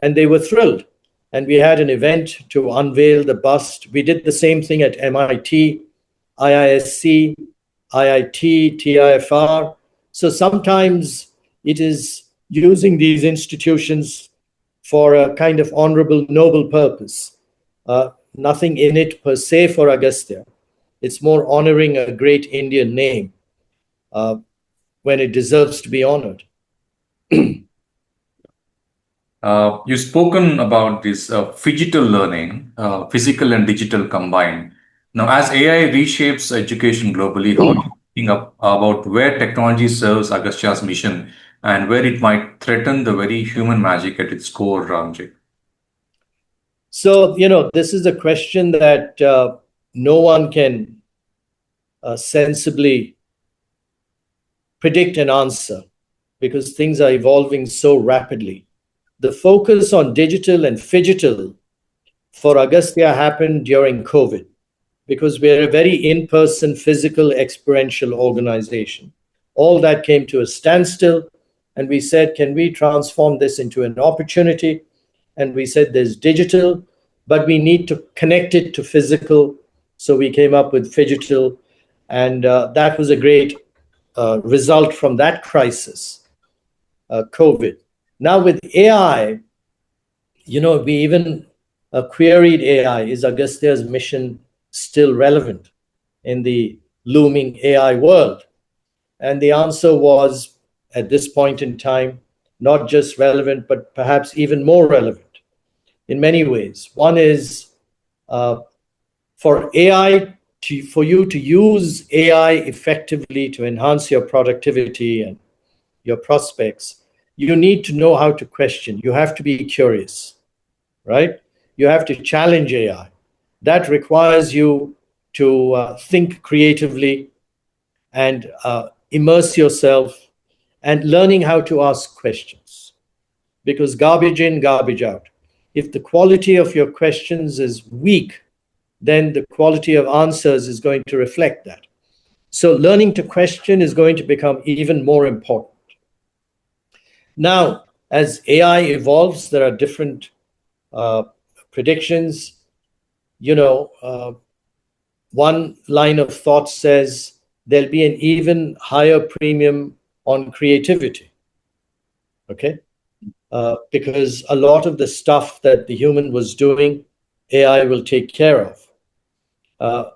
and they were thrilled. And we had an event to unveil the bust. We did the same thing at MIT, IISc, IIT, TIFR. So sometimes it is using these institutions for a kind of honorable, noble purpose. Nothing in it per se for Agastya. It's more honoring a great Indian name when it deserves to be honored. You've spoken about this phygital learning, physical and digital combined. Now, as AI reshapes education globally, how are you thinking about where technology serves Agastya's mission and where it might threaten the very human magic at its core, Ramji? So, this is a question that no one can sensibly predict and answer because things are evolving so rapidly. The focus on digital and phygital for Agastya happened during COVID because we're a very in-person, physical, experiential organization. All that came to a standstill, and we said, can we transform this into an opportunity? And we said, there's digital, but we need to connect it to physical. So we came up with phygital, and that was a great result from that crisis, COVID. Now with AI, we even queried AI, is Agastya's mission still relevant in the looming AI world? And the answer was, at this point in time, not just relevant, but perhaps even more relevant in many ways. One is for you to use AI effectively to enhance your productivity and your prospects, you need to know how to question. You have to be curious, right? You have to challenge AI. That requires you to think creatively and immerse yourself and learning how to ask questions. Because garbage in, garbage out. If the quality of your questions is weak, then the quality of answers is going to reflect that. So learning to question is going to become even more important. Now, as AI evolves, there are different predictions. One line of thought says there'll be an even higher premium on creativity, okay? Because a lot of the stuff that the human was doing, AI will take care of.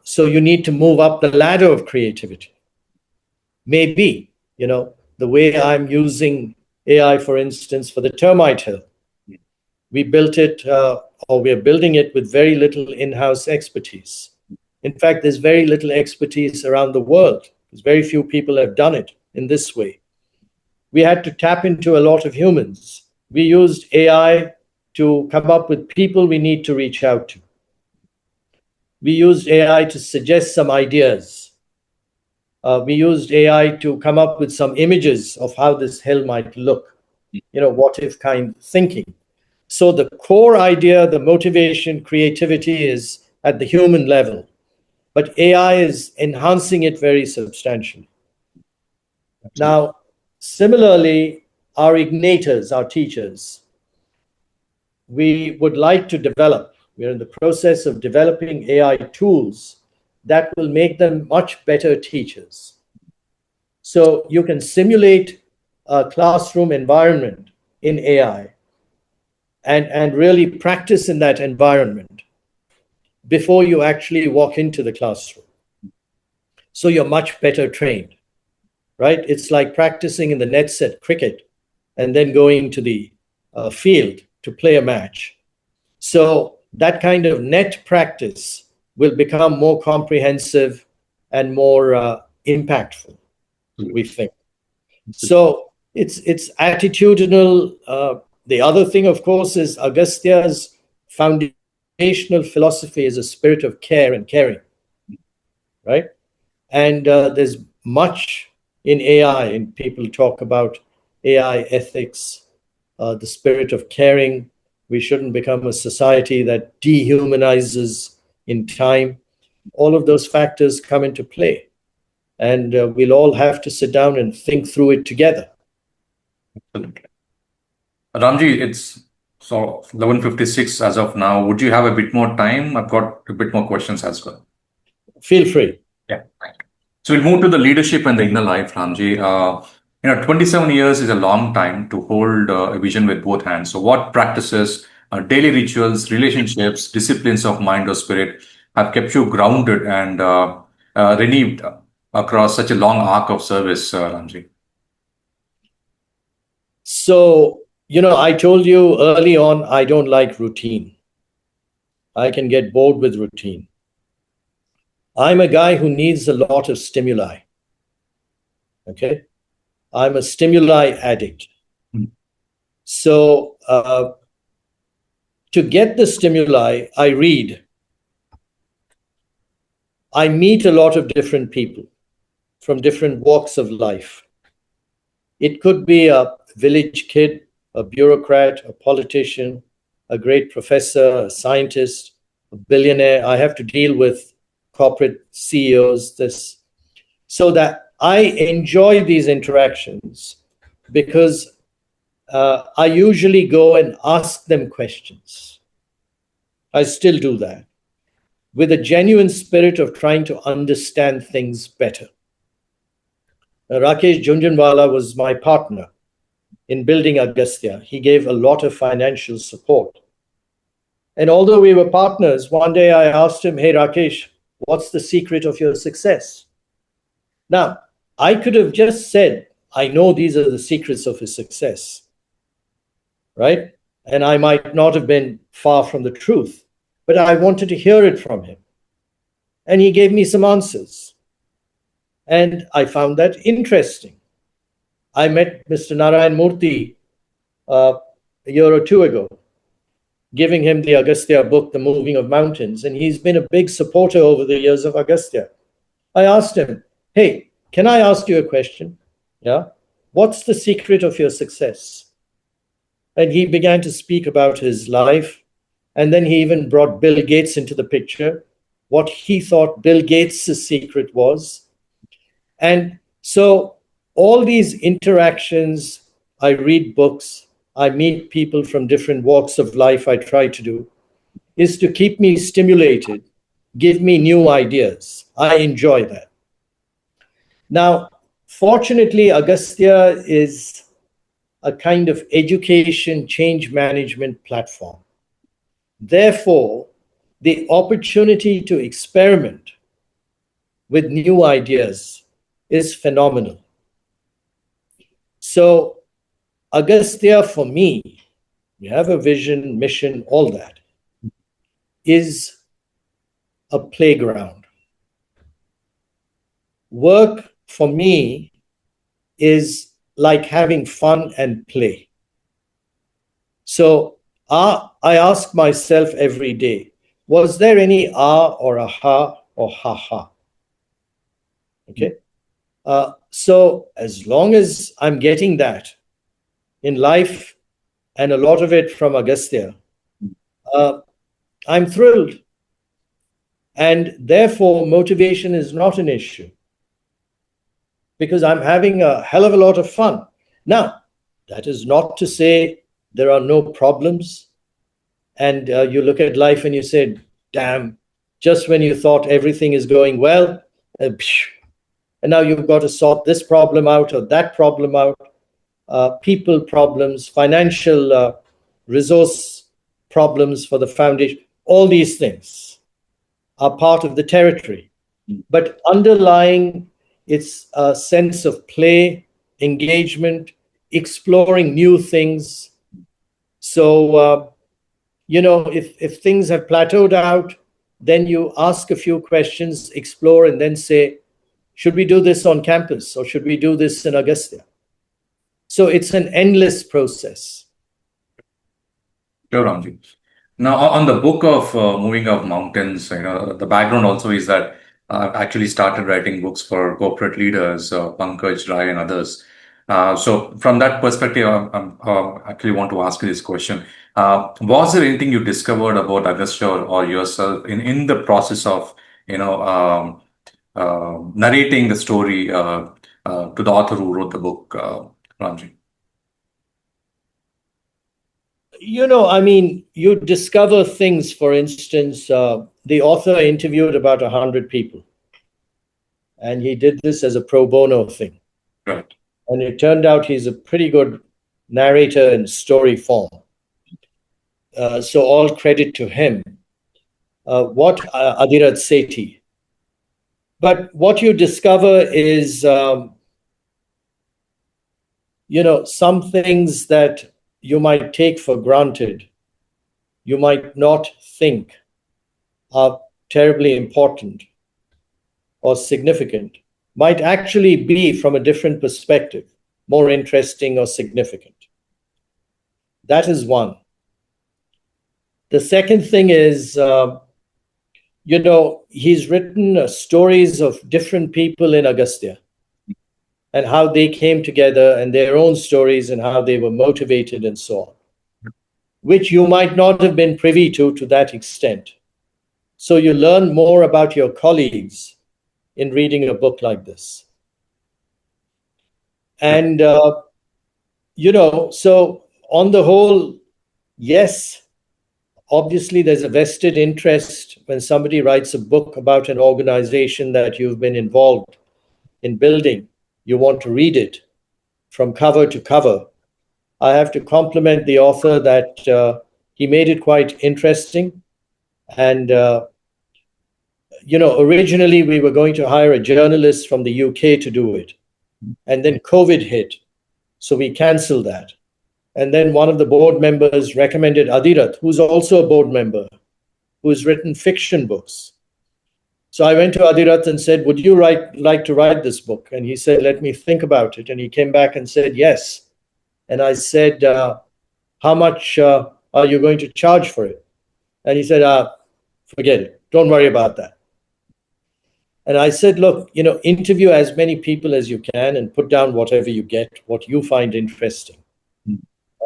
So you need to move up the ladder of creativity. Maybe, the way I'm using AI, for instance, for the termite hill. We built it, or we're building it with very little in-house expertise. In fact, there's very little expertise around the world because very few people have done it in this way. We had to tap into a lot of humans. We used AI to come up with people we need to reach out to. We used AI to suggest some ideas. We used AI to come up with some images of how this hill might look, what if kind thinking. So the core idea, the motivation, creativity is at the human level, but AI is enhancing it very substantially. Now, Similarly, our igniters, our teachers, we would like to develop, we're in the process of developing AI tools that will make them much better teachers. So you can simulate a classroom environment in AI and really practice in that environment before you actually walk into the classroom. So you're much better trained, right? It's like practicing in the nets at cricket and then going to the field to play a match. So that kind of net practice will become more comprehensive and more impactful, we think. So it's attitudinal. The other thing, of course, is Agastya's foundational philosophy is a spirit of care and caring, right? And there's much in AI, and people talk about AI ethics, the spirit of caring. We shouldn't become a society that dehumanizes in time. All of those factors come into play. And we'll all have to sit down and think through it together. Absolutely. Ramji, it's so 11:56 as of now. Would you have a bit more time? I've got a bit more questions as well. Feel free. Yeah. So we'll move to the leadership and the inner life, Ramji. 27 years is a long time to hold a vision with both hands. So what practices, daily rituals, relationships, disciplines of mind or spirit have kept you grounded and renewed across such a long arc of service, Ramji? So, I told you early on, I don't like routine. I can get bored with routine. I'm a guy who needs a lot of stimuli. Okay? I'm a stimuli addict. So, to get the stimuli, I read. I meet a lot of different people from different walks of life. It could be a village kid, a bureaucrat, a politician, a great professor, a scientist, a billionaire. I have to deal with corporate CEOs, so that I enjoy these interactions because I usually go and ask them questions. I still do that with a genuine spirit of trying to understand things better. Rakesh Jhunjhunwala was my partner in building Agastya. He gave a lot of financial support. And although we were partners, one day I asked him, "Hey, Rakesh, what's the secret of your success?" Now, I could have just said, I know these are the secrets of his success, right? And I might not have been far from the truth, but I wanted to hear it from him. And he gave me some answers. And I found that interesting. I met Mr. Narayan Murthy a year or two ago, giving him the Agastya book, The Moving of Mountains. And he's been a big supporter over the years of Agastya. I asked him, "Hey, can I ask you a question? Yeah. What's the secret of your success?" And he began to speak about his life. And then he even brought Bill Gates into the picture, what he thought Bill Gates' secret was. And so all these interactions, I read books, I meet people from different walks of life, I try to do, is to keep me stimulated, give me new ideas. I enjoy that. Now, fortunately, Agastya is a kind of education change management platform. Therefore, the opportunity to experiment with new ideas is phenomenal. So, Agastya, for me, we have a vision, mission, all that, is a playground. Work for me is like having fun and play. So I ask myself every day, was there any or aha or ha-ha? Okay. So as long as I'm getting that in life, and a lot of it from Agastya, I'm thrilled. And therefore, motivation is not an issue because I'm having a hell of a lot of fun. Now, that is not to say there are no problems. And you look at life and you say, damn, just when you thought everything is going well, and now you've got to sort this problem out or that problem out, people problems, financial resource problems for the foundation. All these things are part of the territory. But underlying its a sense of play, engagement, exploring new things. So, if things have plateaued out, then you ask a few questions, explore, and then say, should we do this on campus or should we do this in Agastya? So it's an endless process. Sure, Ramji. Now, on the book of Moving Up Mountains, the background also is that I've actually started writing books for corporate leaders, Pankaj, Rai, and others. So, from that perspective, I actually want to ask you this question. Was there anything you discovered about Agastya or yourself in the process of, narrating the story to the author who wrote the book, Ramji? You discover things. For instance, the author interviewed about 100 people, and he did this as a pro bono thing. Right. And it turned out he's a pretty good narrator in story form. So all credit to him. What Adirat Sethi. But what you discover is, some things that you might take for granted, you might not think are terribly important or significant, might actually be, from a different perspective, more interesting or significant. That is one. The second thing is, he's written stories of different people in Agastya and how they came together and their own stories and how they were motivated and so on, which you might not have been privy to that extent. So you learn more about your colleagues in reading a book like this. And, so on the whole, yes, obviously there's a vested interest when somebody writes a book about an organization that you've been involved in building. You want to read it from cover to cover. I have to compliment the author that he made it quite interesting. And, originally we were going to hire a journalist from the UK to do it. And then COVID hit. So we canceled that. And then one of the board members recommended Adirat, who's also a board member, who has written fiction books. So I went to Adirat and said, would you like to write this book? And he said, let me think about it. And he came back and said, yes. And I said, how much are you going to charge for it? And he said, forget it. Don't worry about that. And I said, look, interview as many people as you can and put down whatever you get, what you find interesting.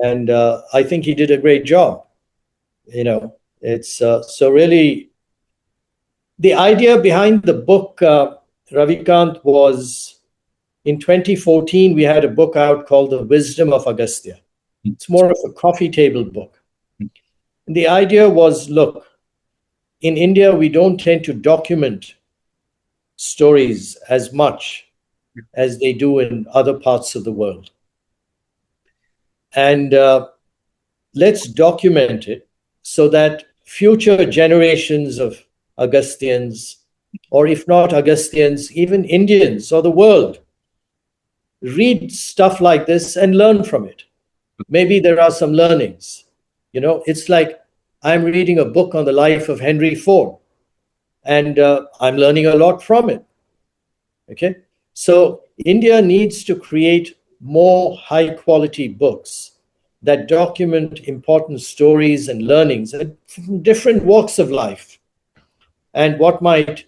And I think he did a great job. It's so really the idea behind the book, Ravikant, was in 2014, we had a book out called The Wisdom of Agastya. It's more of a coffee table book. And the idea was, look, in India, we don't tend to document stories as much as they do in other parts of the world. And let's document it so that future generations of Agastyans, or if not Agastyans, even Indians or the world, read stuff like this and learn from it. Maybe there are some learnings. It's like I'm reading a book on the life of Henry Ford, and I'm learning a lot from it. Okay? So India needs to create more high-quality books that document important stories and learnings from different walks of life. And what might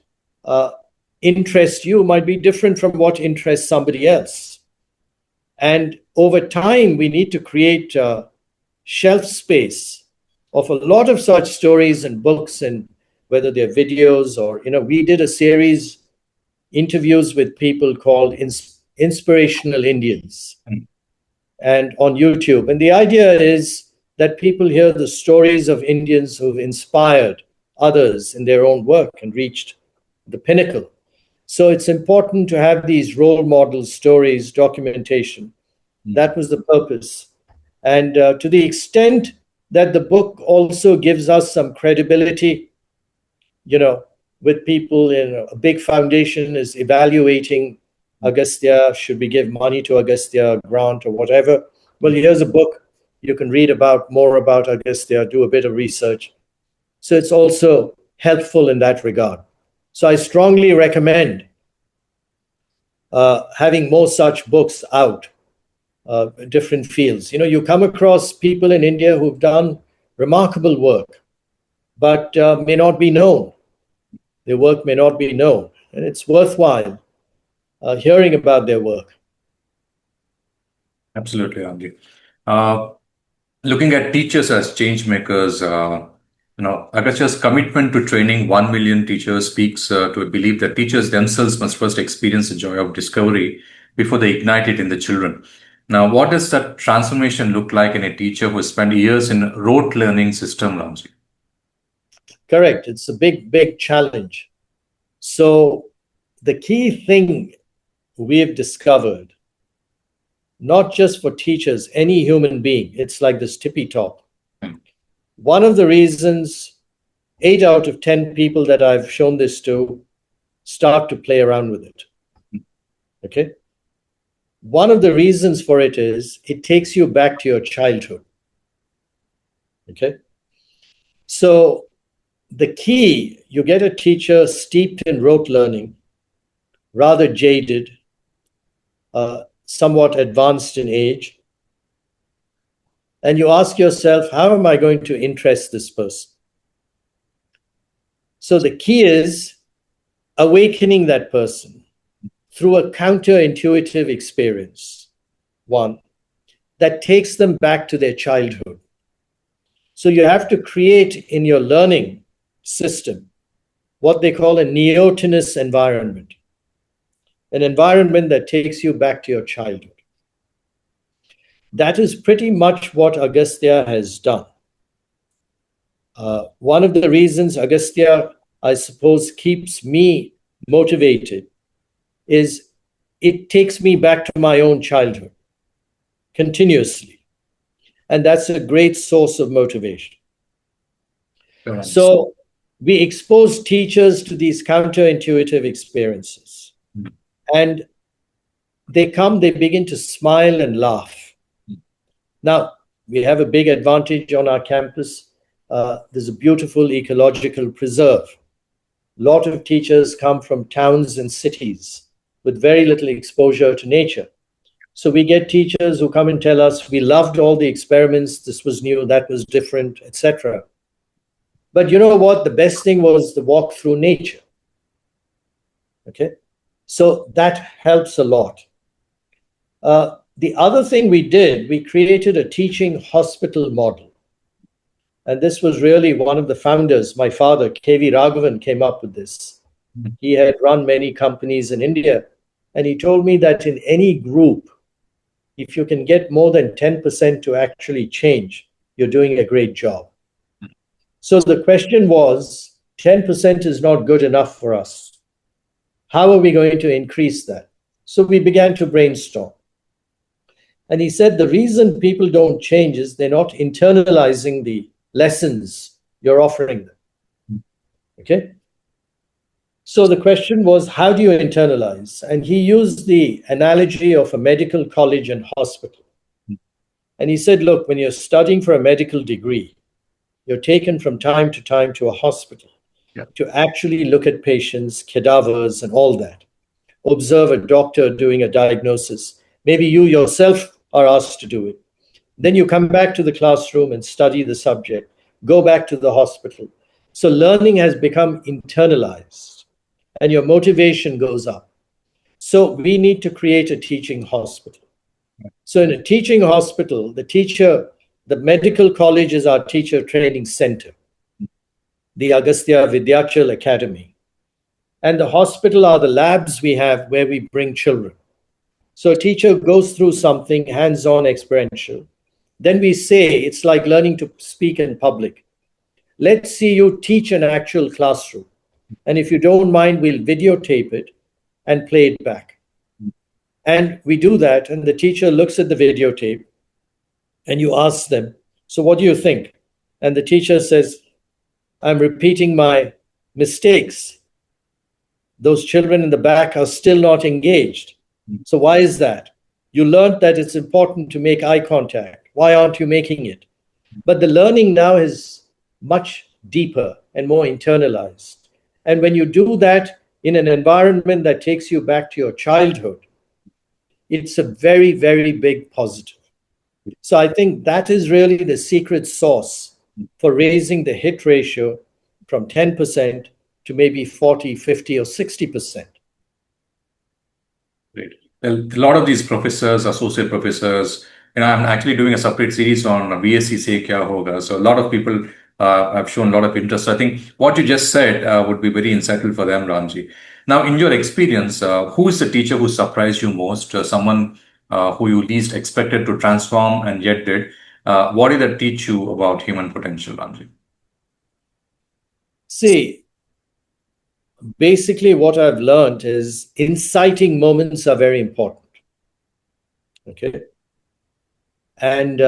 interest you might be different from what interests somebody else. And over time, we need to create shelf space of a lot of such stories and books, and whether they're videos or, we did a series, interviews with people called Inspirational Indians. and on YouTube. And the idea is that people hear the stories of Indians who've inspired others in their own work and reached the pinnacle. So it's important to have these role models, stories, documentation. That was the purpose. And to the extent that the book also gives us some credibility, with people in a big foundation is evaluating Agastya, should we give money to Agastya, grant or whatever? Well, here's a book. You can read more about Agastya, do a bit of research. So it's also helpful in that regard. So I strongly recommend having more such books out, different fields. You come across people in India who've done remarkable work, but may not be known. Their work may not be known, and it's worthwhile hearing about their work. Absolutely, Ramji. Looking at teachers as change makers, Agastya's commitment to training 1 million teachers speaks to a belief that teachers themselves must first experience the joy of discovery before they ignite it in the children. Now, what does that transformation look like in a teacher who spent years in rote learning system, Ramji? Correct. It's a big, big challenge. So the key thing we've discovered, not just for teachers, any human being, it's like this tippy top. One of the reasons 8 out of 10 people that I've shown this to start to play around with it. Okay? One of the reasons for it is it takes you back to your childhood. Okay? So the key, you get a teacher steeped in rote learning, rather jaded, somewhat advanced in age, and you ask yourself, how am I going to interest this person? So the key is awakening that person through a counterintuitive experience, one, that takes them back to their childhood. So you have to create in your learning system what they call a neotenous environment, an environment that takes you back to your childhood. That is pretty much what Agastya has done. One of the reasons Agastya, I suppose, keeps me motivated is it takes me back to my own childhood continuously. And that's a great source of motivation. So we expose teachers to these counterintuitive experiences. And they begin to smile and laugh. Now, we have a big advantage on our campus. There's a beautiful ecological preserve. A lot of teachers come from towns and cities with very little exposure to nature. So we get teachers who come and tell us, we loved all the experiments, this was new, that was different, etc. But you know what? The best thing was the walk through nature. Okay? So that helps a lot. The other thing we did, we created a teaching hospital model. And this was really one of the founders, my father, K.V. Raghavan, came up with this. He had run many companies in India. And he told me that in any group, if you can get more than 10% to actually change, you're doing a great job. So the question was, 10% is not good enough for us. How are we going to increase that? So we began to brainstorm. And he said, the reason people don't change is they're not internalizing the lessons you're offering them. Okay? So the question was, how do you internalize? And he used the analogy of a medical college and hospital. And he said, look, when you're studying for a medical degree, you're taken from time to a hospital to actually look at patients, cadavers, and all that. Observe a doctor doing a diagnosis. Maybe you yourself are asked to do it. Then you come back to the classroom and study the subject, go back to the hospital. So learning has become internalized and your motivation goes up. So we need to create a teaching hospital. So in a teaching hospital, the medical college is our teacher training center, the Agastya Vidyachal Academy. And the hospital are the labs we have where we bring children. So a teacher goes through something hands-on experiential. Then we say it's like learning to speak in public. Let's see you teach an actual classroom. And if you don't mind, we'll videotape it and play it back. And we do that, and the teacher looks at the videotape, and you ask them, so what do you think? And the teacher says, I'm repeating my mistakes. Those children in the back are still not engaged. So why is that? You learned that it's important to make eye contact. Why aren't you making it? But the learning now is much deeper and more internalized. And when you do that in an environment that takes you back to your childhood, it's a very, very big positive. So I think that is really the secret sauce for raising the hit ratio from 10% to maybe 40, 50, or 60%. Great. Well, a lot of these professors, associate professors, I'm actually doing a separate series on VSC Se Kya Hoga. So a lot of people have shown a lot of interest. So I think what you just said would be very insightful for them, Ramji. Now, in your experience, who is the teacher who surprised you most? Someone who you least expected to transform and yet did. What did that teach you about human potential, Ramji? See, basically what I've learned is inciting moments are very important. Okay. And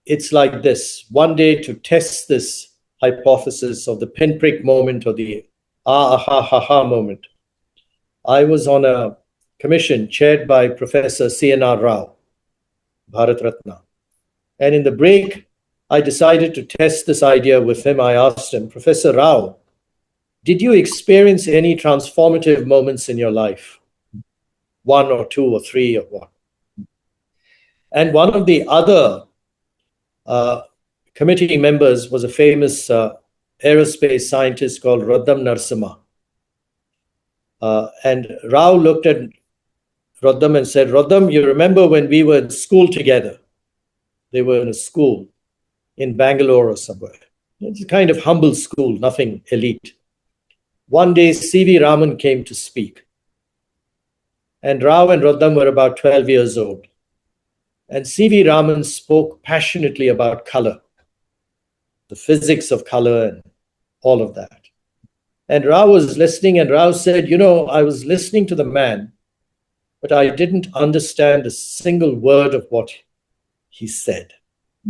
it's like this. One day, to test this hypothesis of the pinprick moment or the ha ha ha moment, I was on a commission chaired by Professor C.N.R. Rao, Bharat Ratna. And in the break, I decided to test this idea with him. I asked him, Professor Rao, did you experience any transformative moments in your life? One or two or three or what? And one of the other committee members was a famous aerospace scientist called Roddam Narasimha. And Rao looked at Roddam and said, Roddam, you remember when we were in school together? They were in a school in Bangalore or somewhere. It's a kind of humble school, nothing elite. One day, C.V. Raman came to speak. And Rao and Roddam were about 12 years old. And C.V. Raman spoke passionately about color, the physics of color and all of that. And Rao was listening, and Rao said, I was listening to the man, but I didn't understand a single word of what he said.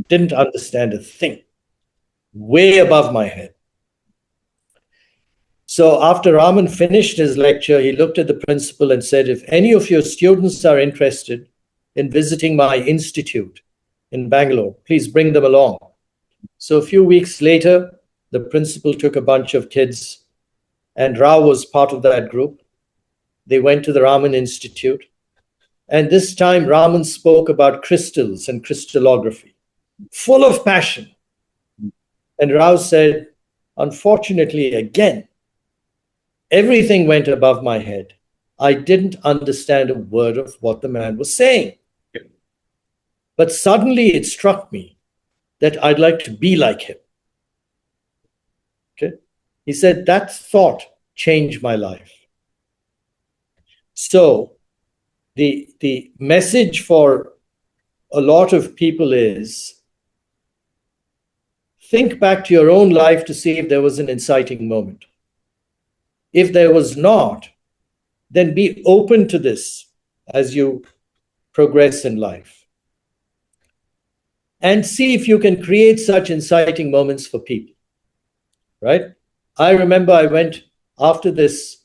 Didn't understand a thing. Way above my head. So after Raman finished his lecture, he looked at the principal and said, if any of your students are interested in visiting my institute in Bangalore, please bring them along. So a few weeks later, the principal took a bunch of kids, and Rao was part of that group. They went to the Raman Institute. And this time, Raman spoke about crystals and crystallography, full of passion. And Rao said, unfortunately, again, everything went above my head. I didn't understand a word of what the man was saying. But suddenly it struck me that I'd like to be like him. Okay? He said, that thought changed my life. So the message for a lot of people is, think back to your own life to see if there was an inciting moment. If there was not, then be open to this as you progress in life. And see if you can create such inciting moments for people, right? I remember I went after this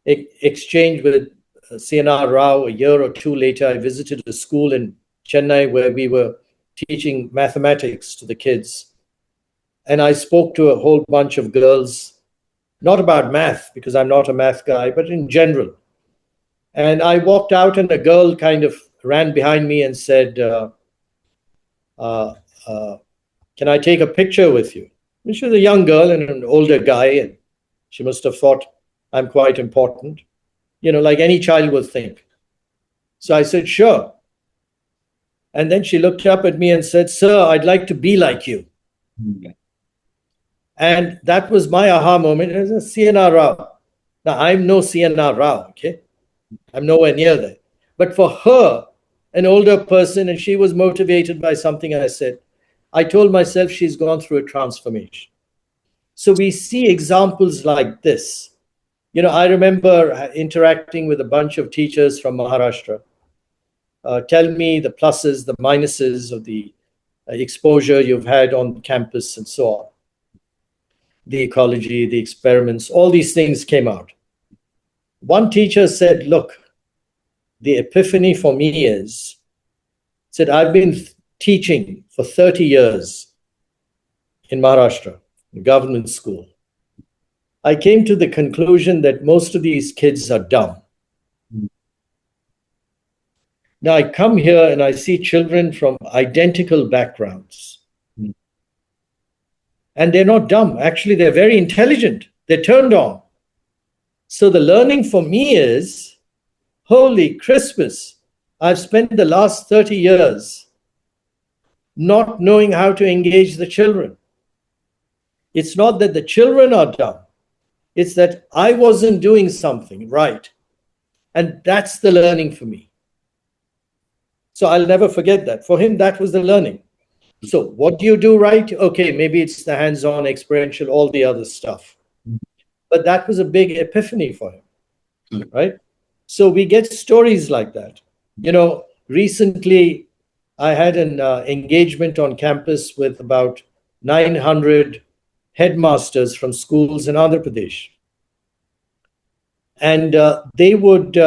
exchange with C.N.R. Rao. A year or two later, I visited a school in Chennai where we were teaching mathematics to the kids. And I spoke to a whole bunch of girls, not about math, because I'm not a math guy, but in general. And I walked out and a girl kind of ran behind me and said, can I take a picture with you? And she was a young girl and an older guy, and she must have thought I'm quite important, like any child would think. So I said, sure. And then she looked up at me and said, sir, I'd like to be like you. Mm-hmm. And that was my aha moment as a C.N.R. Rao. Now, I'm no C.N.R. Rao, okay? I'm nowhere near that. But for her, an older person, and she was motivated by something I said, I told myself she's gone through a transformation. So we see examples like this. I remember interacting with a bunch of teachers from Maharashtra. Tell me the pluses, the minuses of the exposure you've had on campus and so on. The ecology, the experiments, all these things came out. One teacher said, look, the epiphany for me said, I've been teaching for 30 years in Maharashtra, in government school. I came to the conclusion that most of these kids are dumb. Now I come here and I see children from identical backgrounds. And they're not dumb. Actually, they're very intelligent. They're turned on. So the learning for me is, holy Christmas, I've spent the last 30 years not knowing how to engage the children. It's not that the children are dumb. It's that I wasn't doing something right. And that's the learning for me. So I'll never forget that. For him, that was the learning. So what do you do right? Okay, maybe it's the hands-on, experiential, all the other stuff. But that was a big epiphany for him, right? So we get stories like that. Recently I had an engagement on campus with about 900 headmasters from schools in Andhra Pradesh. And they would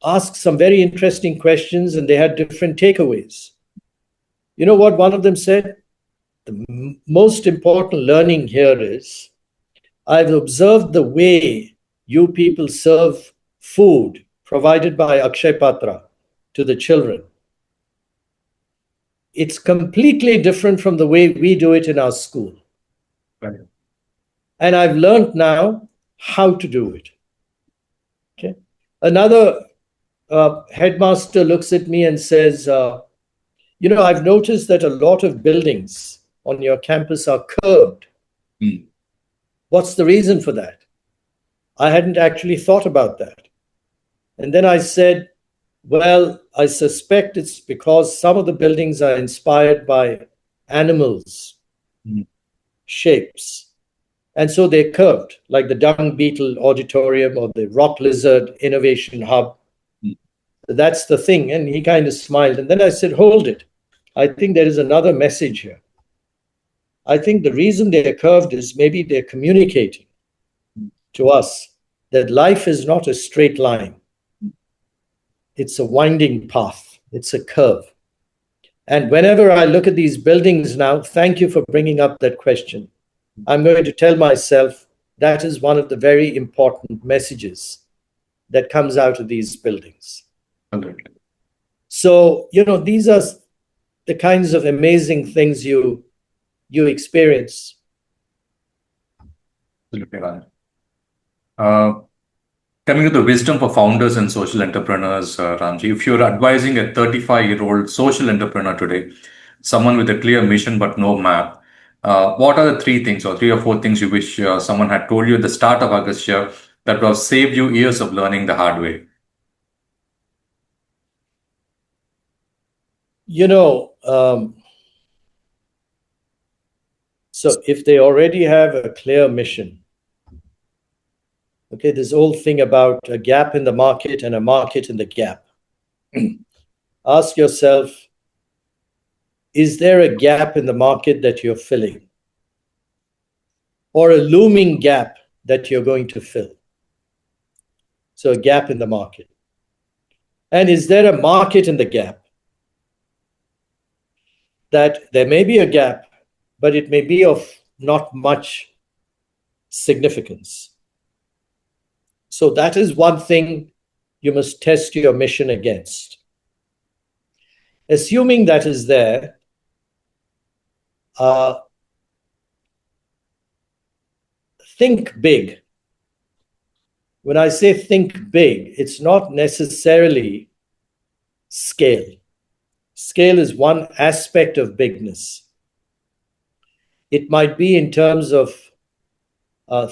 ask some very interesting questions, and they had different takeaways. You know what one of them said? The most important learning here is, I've observed the way you people serve food provided by Akshay Patra to the children. It's completely different from the way we do it in our school. Right. And I've learned now how to do it. Okay. Another headmaster looks at me and says, I've noticed that a lot of buildings on your campus are curved. What's the reason for that? I hadn't actually thought about that. And then I said, well, I suspect it's because some of the buildings are inspired by animals, shapes. And so they're curved, like the dung beetle auditorium or the rock lizard innovation hub. That's the thing. And he kind of smiled. And then I said, hold it. I think there is another message here. I think the reason they're curved is maybe they're communicating to us that life is not a straight line. It's a winding path. It's a curve. And whenever I look at these buildings now, thank you for bringing up that question. I'm going to tell myself that is one of the very important messages that comes out of these buildings. 100. So, these are the kinds of amazing things you experience. Coming to the wisdom for founders and social entrepreneurs, Ramji, if you're advising a 35-year-old social entrepreneur today, someone with a clear mission but no map, what are the 3 things or 3 or 4 things you wish someone had told you at the start of Agastya that would have saved you years of learning the hard way? So if they already have a clear mission, okay, this whole thing about a gap in the market and a market in the gap. Ask yourself, is there a gap in the market that you're filling? Or a looming gap that you're going to fill? So a gap in the market. And is there a market in the gap? That there may be a gap, but it may be of not much significance. So that is one thing you must test your mission against. Assuming that is there, think big. When I say think big, it's not necessarily scale. Scale is one aspect of bigness. It might be in terms of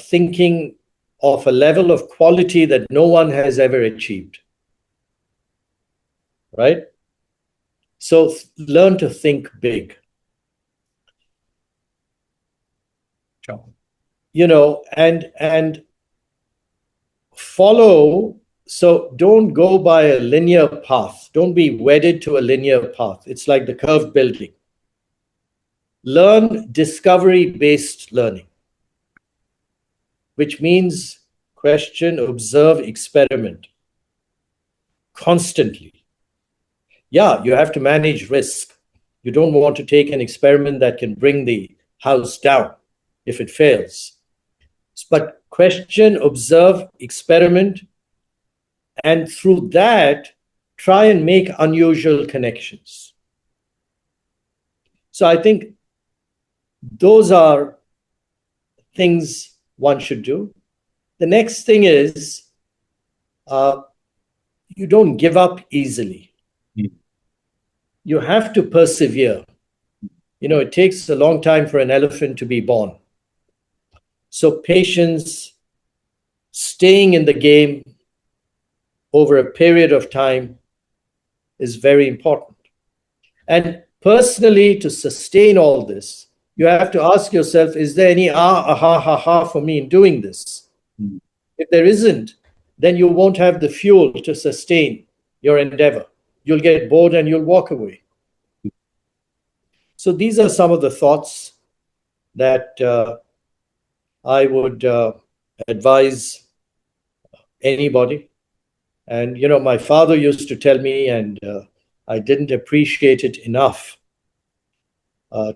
thinking of a level of quality that no one has ever achieved. right? So learn to think big. Sure. And follow. So don't go by a linear path. Don't be wedded to a linear path. It's like the curved building. Learn discovery-based learning, which means question, observe, experiment constantly. Yeah, you have to manage risk. You don't want to take an experiment that can bring the house down if it fails. But question, observe, experiment, and through that, try and make unusual connections. So I think those are things one should do. The next thing is you don't give up easily. You have to persevere. It takes a long time for an elephant to be born. So patience, staying in the game over a period of time is very important. And personally, to sustain all this, you have to ask yourself, is there any aha for me in doing this? If there isn't, then you won't have the fuel to sustain your endeavor. You'll get bored and you'll walk away. So these are some of the thoughts that I would advise anybody. And, my father used to tell me, and I didn't appreciate it enough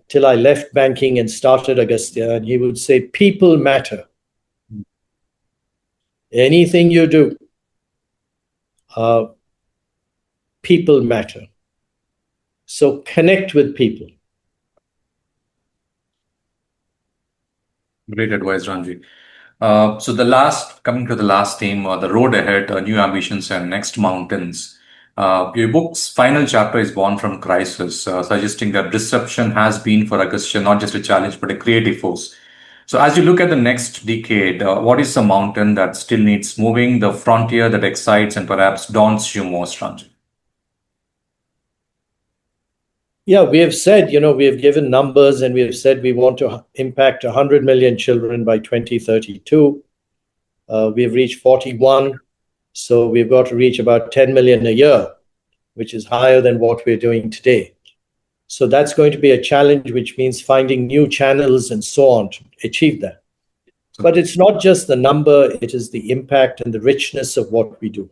till I left banking and started Agastya. And he would say, people matter. Anything you do, people matter. So connect with people. Great advice, Ramji. So coming to the last theme, the road ahead, new ambitions and next mountains. Your book's final chapter is born from crisis, suggesting that disruption has been for Agastya not just a challenge, but a creative force. So as you look at the next decade, what is the mountain that still needs moving, the frontier that excites and perhaps daunts you most, Ramji? Yeah, we have said, we have given numbers and we have said we want to impact 100 million children by 2032. We've reached 41. So we've got to reach about 10 million a year, which is higher than what we're doing today. So that's going to be a challenge, which means finding new channels and so on to achieve that. But it's not just the number, it is the impact and the richness of what we do.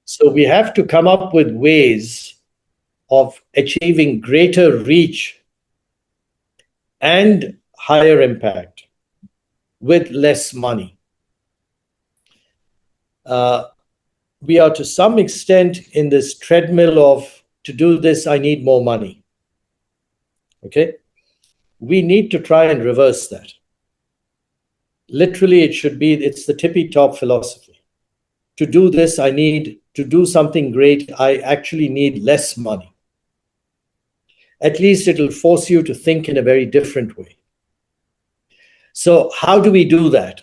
So we have to come up with ways of achieving greater reach and higher impact with less money. We are to some extent in this treadmill of, to do this, I need more money. Okay? We need to try and reverse that. Literally, it's the tippy top philosophy. To do this, to do something great, I actually need less money. At least it'll force you to think in a very different way. So how do we do that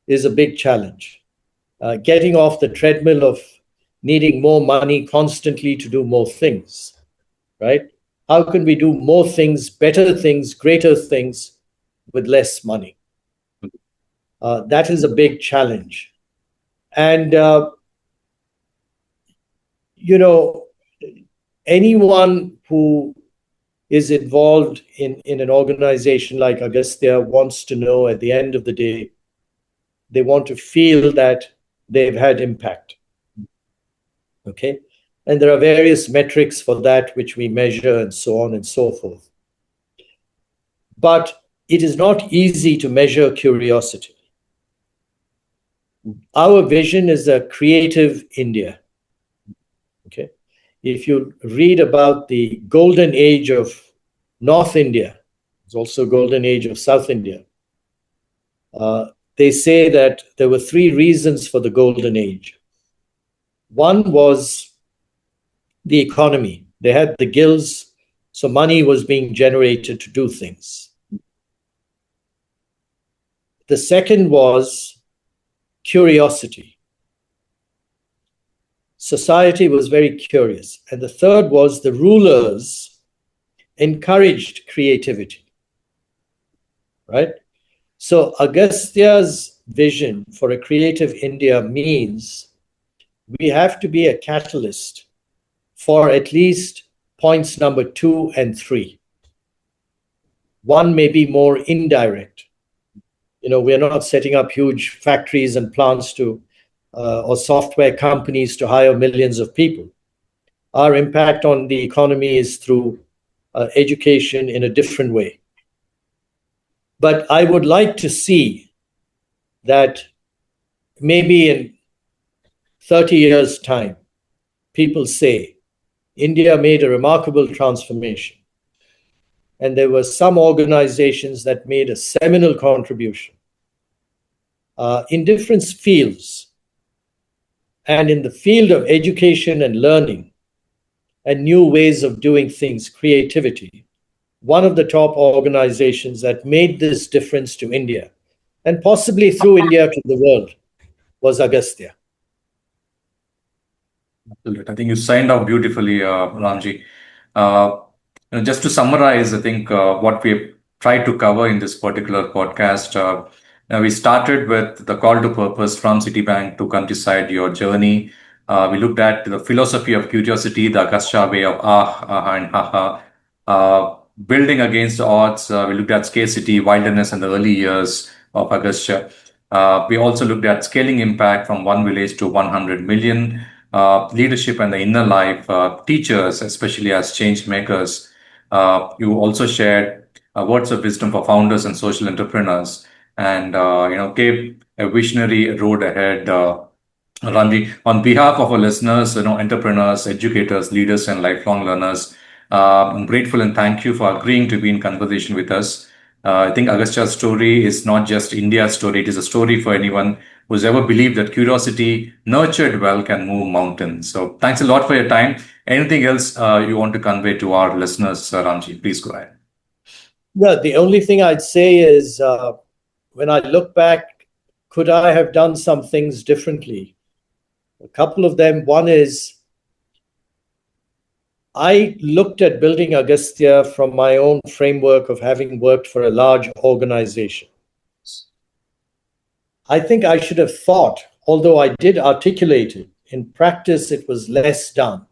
is a big challenge. Getting off the treadmill of needing more money constantly to do more things, right? How can we do more things, better things, greater things with less money? That is a big challenge. And, anyone who is involved in an organization like Agastya wants to know at the end of the day, they want to feel that they've had impact. Okay? And there are various metrics for that which we measure and so on and so forth. But it is not easy to measure curiosity. Our vision is a creative India. Okay? If you read about the golden age of North India, it's also golden age of South India. They say that there were 3 reasons for the golden age. One was the economy. They had the gills, so money was being generated to do things. The second was curiosity. society was very curious. And the third was the rulers encouraged creativity, right? So Agastya's vision for a creative India means we have to be a catalyst for at least points number 2 and 3. One may be more indirect. We're not setting up huge factories and plants or software companies to hire millions of people. Our impact on the economy is through education in a different way. But I would like to see that maybe in 30 years' time, people say, India made a remarkable transformation. And there were some organizations that made a seminal contribution in different fields. And in the field of education and learning and new ways of doing things, creativity, one of the top organizations that made this difference to India, and possibly through India to the world, was Agastya. I think you signed off beautifully, Ramji. Just to summarize, I think what we tried to cover in this particular podcast, we started with the call to purpose from Citibank to countryside, your journey. We looked at the philosophy of curiosity, the Agastya way of and ha. Building against the odds. We looked at scarcity, wilderness in the early years of Agastya. We also looked at scaling impact from 1 village to 100 million. Leadership and the inner life, teachers, especially as change makers. You also shared words of wisdom for founders and social entrepreneurs, and gave a visionary road ahead. Ramji, on behalf of our listeners, entrepreneurs, educators, leaders, and lifelong learners, I'm grateful and thank you for agreeing to be in conversation with us. I think Agastya's story is not just India's story; it is a story for anyone who's ever believed that curiosity, nurtured well, can move mountains. So thanks a lot for your time. Anything else you want to convey to our listeners, Ramji? Please go ahead. Yeah, the only thing I'd say is when I look back, could I have done some things differently? A couple of them. One is I looked at building Agastya from my own framework of having worked for a large organization. I think I should have thought, although I did articulate it, in practice it was less done.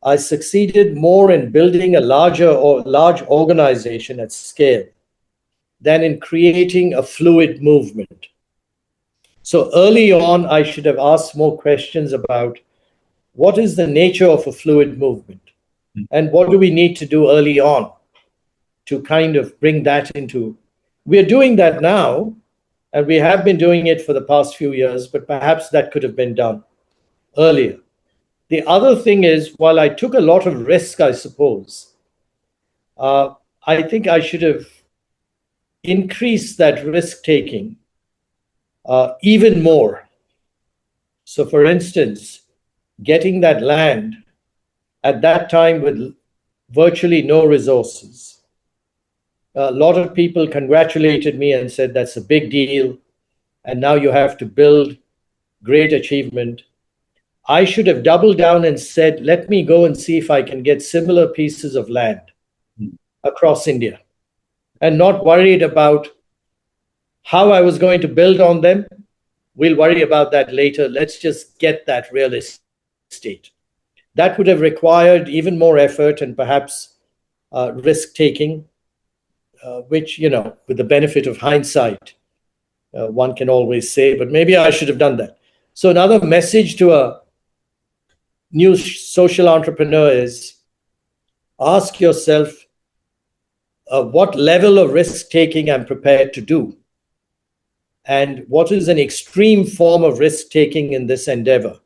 I succeeded more in building a large organization at scale than in creating a fluid movement. So early on, I should have asked more questions about what is the nature of a fluid movement and what do we need to do early on to kind of bring that into. We're doing that now, and we have been doing it for the past few years, but perhaps that could have been done earlier. The other thing is, while I took a lot of risk, I suppose, I think I should have increased that risk-taking even more. So, for instance, getting that land at that time with virtually no resources. A lot of people congratulated me and said, that's a big deal. And now you have to build, great achievement. I should have doubled down and said, let me go and see if I can get similar pieces of land across India, and not worried about how I was going to build on them. We'll worry about that later. Let's just get that real estate. That would have required even more effort and perhaps risk-taking, which, with the benefit of hindsight, one can always say, but maybe I should have done that. So another message to a new social entrepreneur is ask yourself what level of risk-taking I'm prepared to do, and what is an extreme form of risk-taking in this endeavor.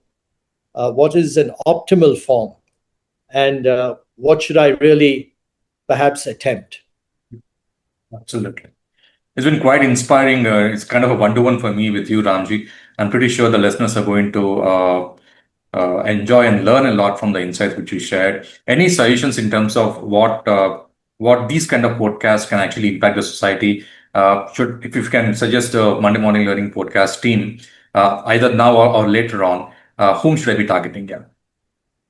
What is an optimal form, and what should I really perhaps attempt? Absolutely. It's been quite inspiring. It's kind of a one-to-one for me with you, Ramji. I'm pretty sure the listeners are going to enjoy and learn a lot from the insights which you shared. Any suggestions in terms of what these kind of podcasts can actually impact the society? If you can suggest a Monday Morning Learning podcast team, either now or later on, Whom should I be targeting? Yeah.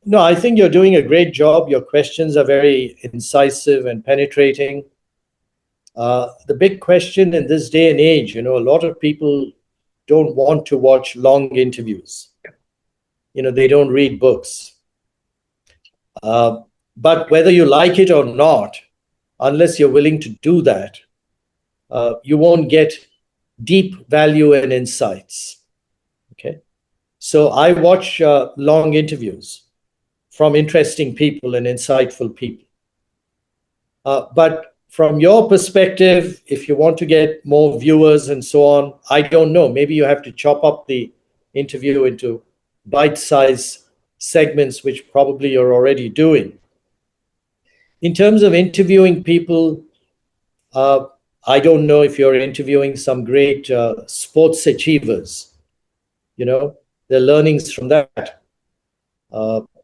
No, I think you're doing a great job. Your questions are very incisive and penetrating. The big question in this day and age, a lot of people don't want to watch long interviews. They don't read books. But whether you like it or not, unless you're willing to do that, you won't get deep value and insights. Okay. So I watch long interviews from interesting people and insightful people. But from your perspective, if you want to get more viewers and so on, I don't know. Maybe you have to chop up the interview into bite-sized segments, which probably you're already doing. In terms of interviewing people, I don't know if you're interviewing some great sports achievers. The learnings from that.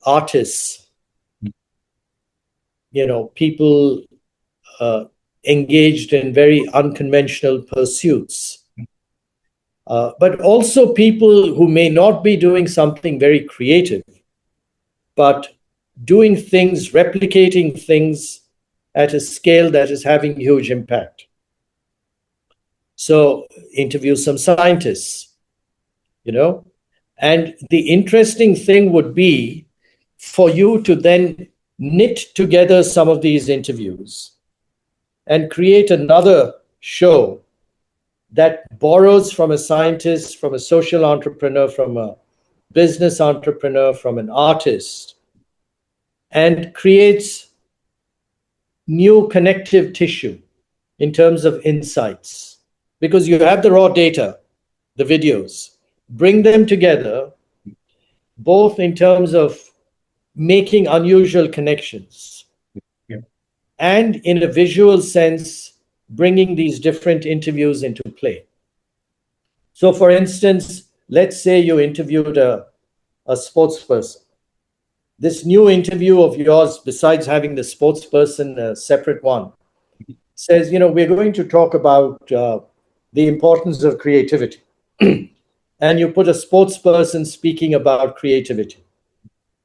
Artists, people engaged in very unconventional pursuits. But also people who may not be doing something very creative, but doing things, replicating things at a scale that is having huge impact. So interview some scientists, and the interesting thing would be for you to then knit together some of these interviews and create another show that borrows from a scientist, from a social entrepreneur, from a business entrepreneur, from an artist, and creates new connective tissue in terms of insights. Because you have the raw data, the videos, bring them together, both in terms of making unusual connections and in a visual sense, bringing these different interviews into play. So for instance, let's say you interviewed a sports person. This new interview of yours, besides having the sports person, a separate one, says, we're going to talk about the importance of creativity. And you put a sports person speaking about creativity,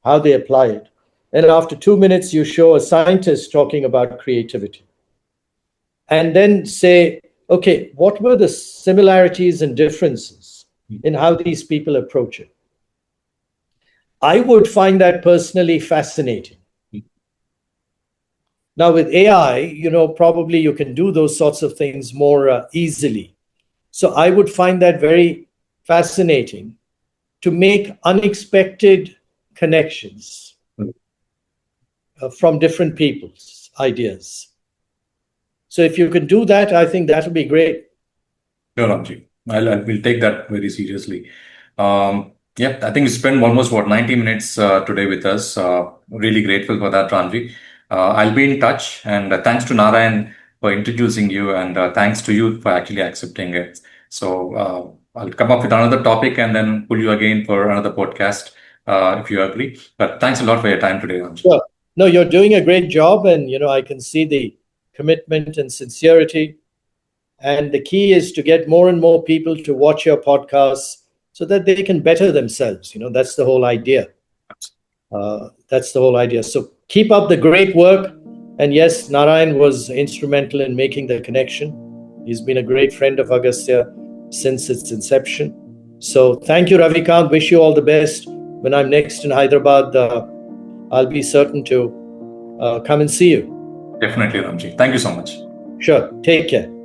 how they apply it. And after 2 minutes, you show a scientist talking about creativity. And then say, okay, what were the similarities and differences in how these people approach it? I would find that personally fascinating. Now with AI, probably you can do those sorts of things more easily. So I would find that very fascinating to make unexpected connections from different people's ideas. So if you can do that, I think that would be great. No, Ramji, we'll take that very seriously. I think we spent almost 90 minutes today with us. Really grateful for that, Ramji. I'll be in touch, and thanks to Narayan for introducing you, and thanks to you for actually accepting it. So I'll come up with another topic and then pull you again for another podcast if you agree. But thanks a lot for your time today, Ramji. Sure. No, you're doing a great job, and I can see the commitment and sincerity. And the key is to get more and more people to watch your podcasts so that they can better themselves. That's the whole idea. That's the whole idea. So keep up the great work. And yes, Narayan was instrumental in making the connection. He's been a great friend of Agastya since its inception. So thank you, Ravikant. Wish you all the best. When I'm next in Hyderabad, I'll be certain to come and see you. Definitely, Ramji. Thank you so much. Sure. Take care.